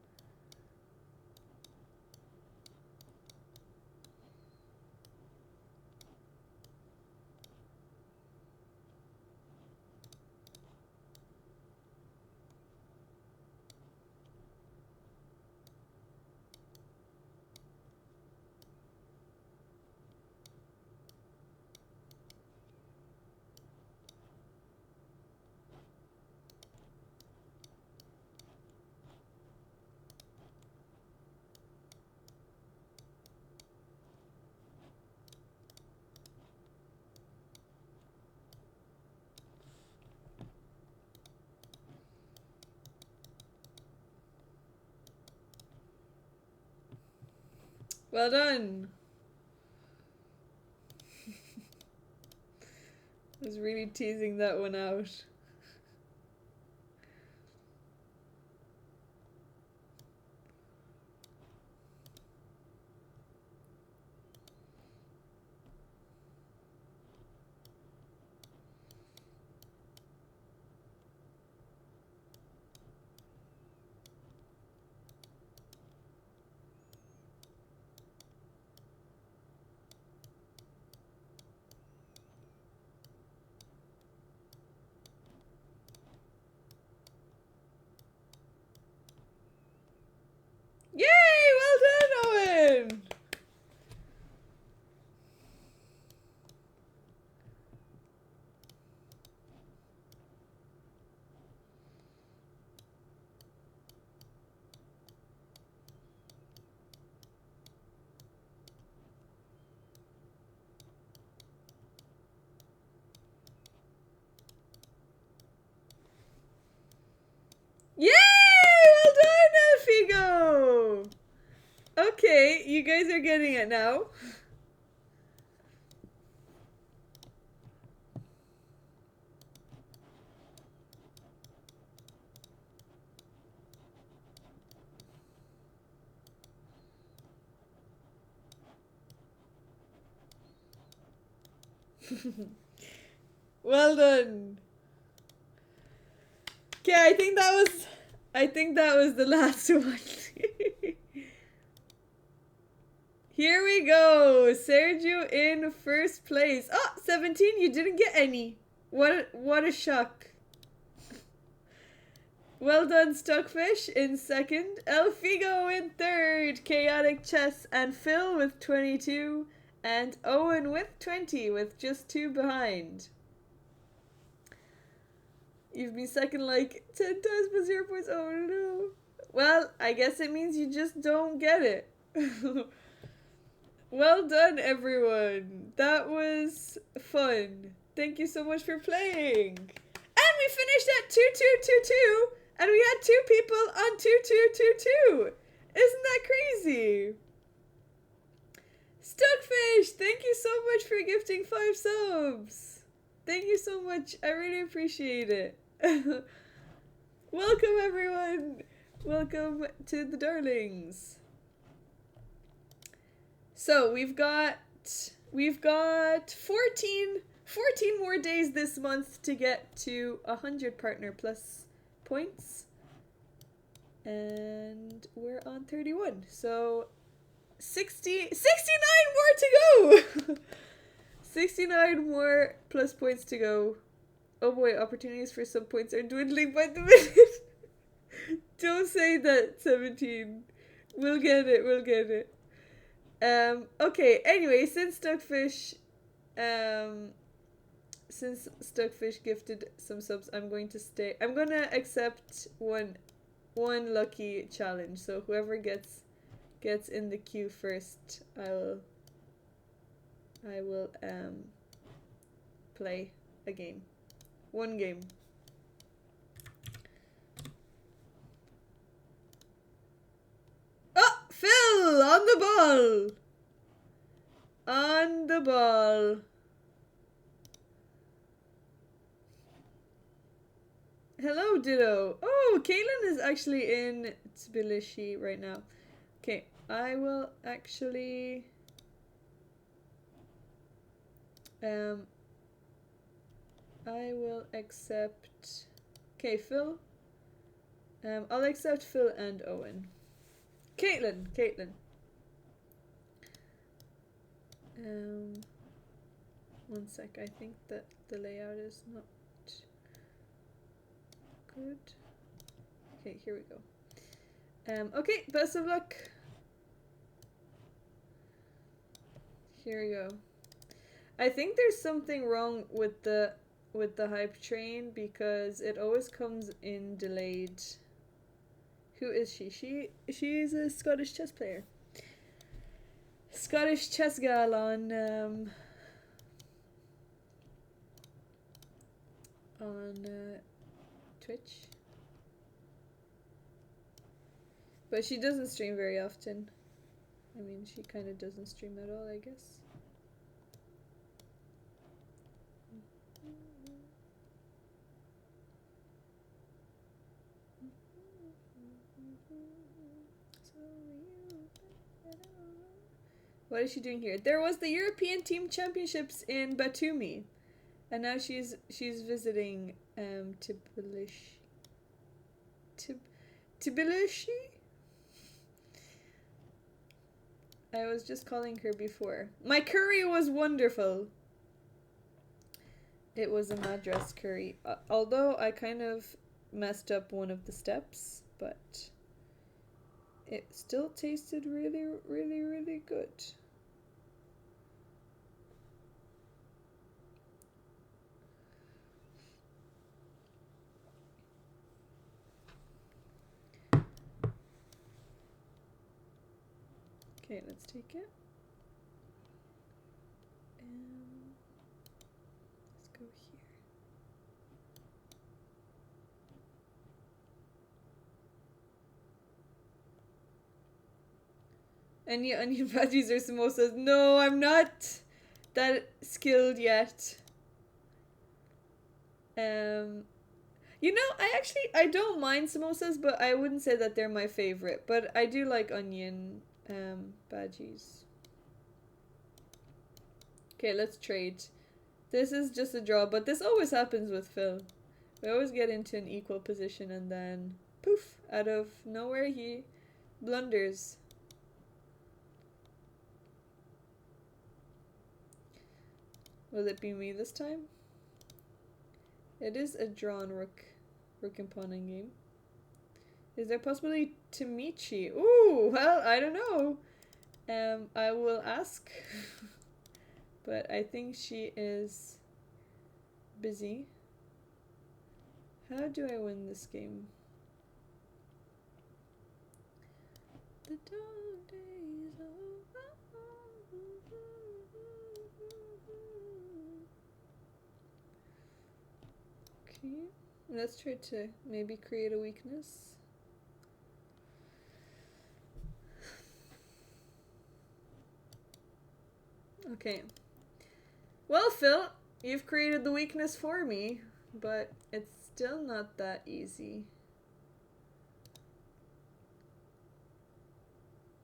Well done. I was really teasing that one out. Yay! Well done, Owen! Yay! Well done, Elfigo! Okay, you guys are getting it now. Well done. Okay, I think that was the last one. Here we go. Sergio in first place. Oh, 17, you didn't get any. What a shock. Well done, Stuckfish in second, Elfigo in third, Chaotic Chess and Phil with 22, and Owen with 20, with just 2 behind. You've been second like 10 times plus 0 points. Oh no. Well, I guess it means you just don't get it. Well done, everyone. That was fun. Thank you so much for playing. And we finished at 2222, and we had 2 people on 2222. Isn't that crazy? Stuckfish, thank you so much for gifting 5 subs. Thank you so much. I really appreciate it. Welcome, everyone. Welcome to the darlings. So we've got 14 more days this month to get to 100 Partner Plus points. And we're on 31. So 69 more to go. 69 more plus points to go. Oh boy, opportunities for sub points are dwindling by the minute. Don't say that, 17. We'll get it. Okay, anyway, since Stuckfish gifted some subs, I'm going to accept one lucky challenge. So whoever gets in the queue first, I will play a game. One game. Oh, Phil on the ball. On the ball. Hello, Ditto. Oh, Caitlin is actually in Tbilisi right now. Okay, I will actually I will accept. Okay, Phil. I'll accept Phil and Owen. Caitlin. One sec. I think that the layout is not good. Okay, here we go. Okay, best of luck. Here we go. I think there's something wrong with the hype train because it always comes in delayed. Who is she? She is a Scottish chess player. Scottish chess gal on Twitch. But she doesn't stream very often. I mean, she kind of doesn't stream at all, I guess. What is she doing here? There was the European Team Championships in Batumi, and now she's visiting Tbilisi. Tbilisi? I was just calling her before. My curry was wonderful. It was a Madras curry, although I kind of messed up one of the steps, but it still tasted really, really, really good. Okay, let's take it. Let's go here. Any onion patties or samosas? No, I'm not that skilled yet. You know, I don't mind samosas, but I wouldn't say that they're my favorite. But I do like onion bhajis. Okay, let's trade. This is just a draw, but this always happens with Phil. We always get into an equal position and then poof, out of nowhere he blunders. Will it be me this time? It is a drawn rook and pawn game. Is there possibly Tamichi? Ooh, well, I don't know. I will ask. But I think she is busy. How do I win this game? The dog days over. Okay, let's try to maybe create a weakness. Okay. Well, Phil, you've created the weakness for me, but it's still not that easy.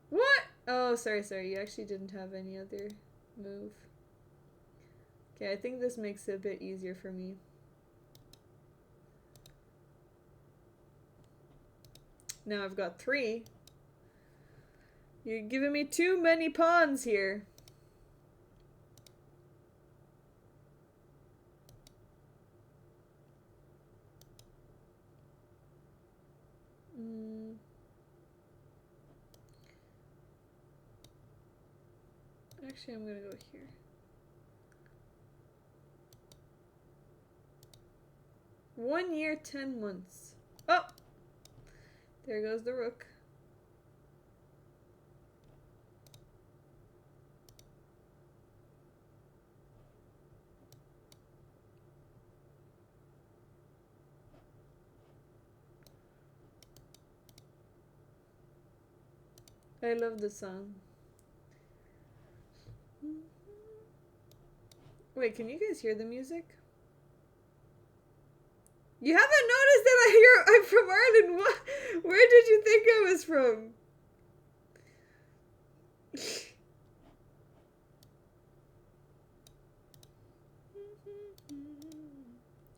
What? Oh, sorry. You actually didn't have any other move. Okay, I think this makes it a bit easier for me. Now I've got 3. You're giving me too many pawns here. Actually, I'm gonna go here. One year, 10 months. Oh! There goes the rook. I love the song. Wait, can you guys hear the music? You haven't noticed that I'm from Ireland. What? Where did you think I was from?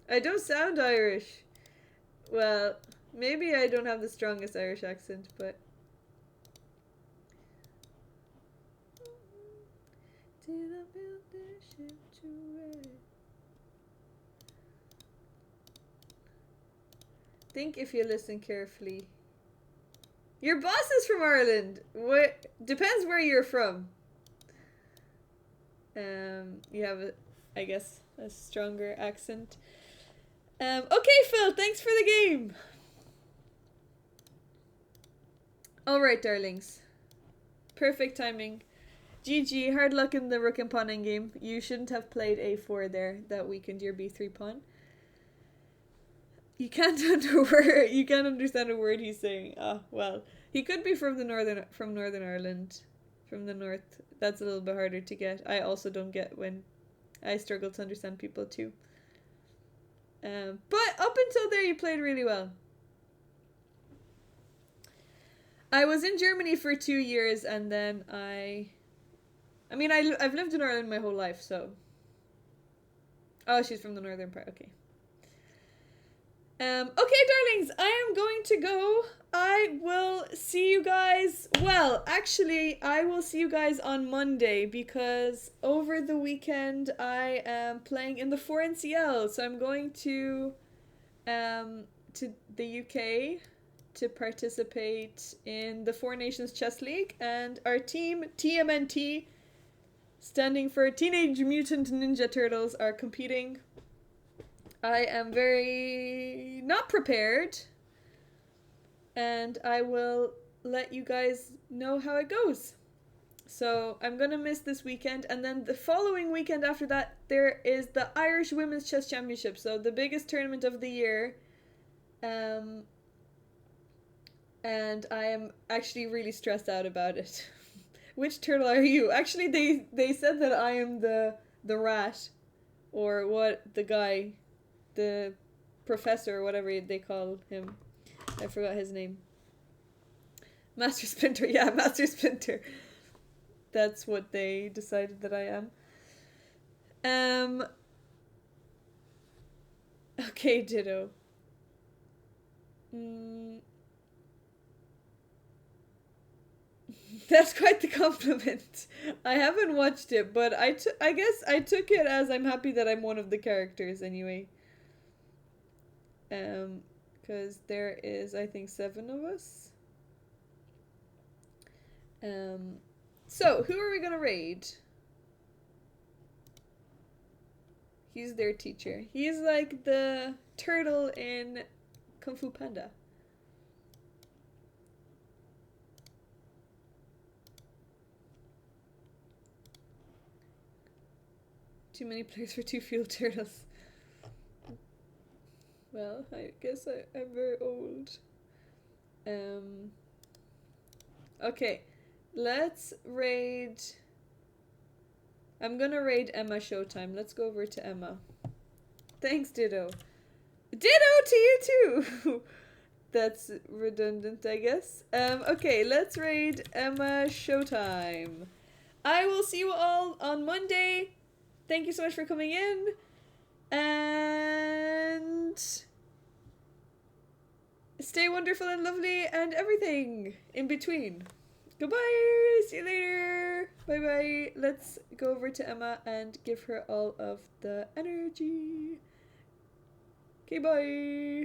I don't sound Irish. Well, maybe I don't have the strongest Irish accent, but... Did I build this ship to rest? Think if you listen carefully. Your boss is from Ireland. What? Depends where you're from. You have, I guess, a stronger accent. Okay, Phil, thanks for the game. Alright, darlings. Perfect timing. GG, hard luck in the rook and pawn game. You shouldn't have played a4 there. That weakened your b3 pawn. You can't understand a word he's saying. Ah, well. He could be from Northern Ireland. From the north. That's a little bit harder to get. I also don't get when I struggle to understand people too. But up until there you played really well. I was in Germany for 2 years and then I've lived in Ireland my whole life, so... Oh, she's from the northern part, okay. Okay, darlings, I am going to go. I will see you guys... Well, actually, I will see you guys on Monday because over the weekend I am playing in the 4NCL. So I'm going to the UK to participate in the Four Nations Chess League. And our team, TMNT, standing for Teenage Mutant Ninja Turtles, are competing. I am very not prepared, and I will let you guys know how it goes. So I'm gonna miss this weekend, and then the following weekend after that there is the Irish Women's Chess Championship, so the biggest tournament of the year. And I am actually really stressed out about it. Which turtle are you? Actually, they said that I am the rat, or what, the guy, the professor, or whatever they call him. I forgot his name. Master Splinter, yeah, Master Splinter. That's what they decided that I am. Okay, Ditto. That's quite the compliment. I haven't watched it, but I guess I took it as I'm happy that I'm one of the characters anyway. Because there is, I think, 7 of us. So, who are we gonna raid? He's their teacher. He's like the turtle in Kung Fu Panda. Too many players for 2 field turtles. Well, I guess I'm very old. Okay, let's raid. I'm gonna raid Emma Showtime. Let's go over to Emma. Thanks, Ditto. Ditto to you too! That's redundant, I guess. Okay, let's raid Emma Showtime. I will see you all on Monday. Thank you so much for coming in. And stay wonderful and lovely and everything in between. Goodbye. See you later. Bye bye. Let's go over to Emma and give her all of the energy. Okay, bye.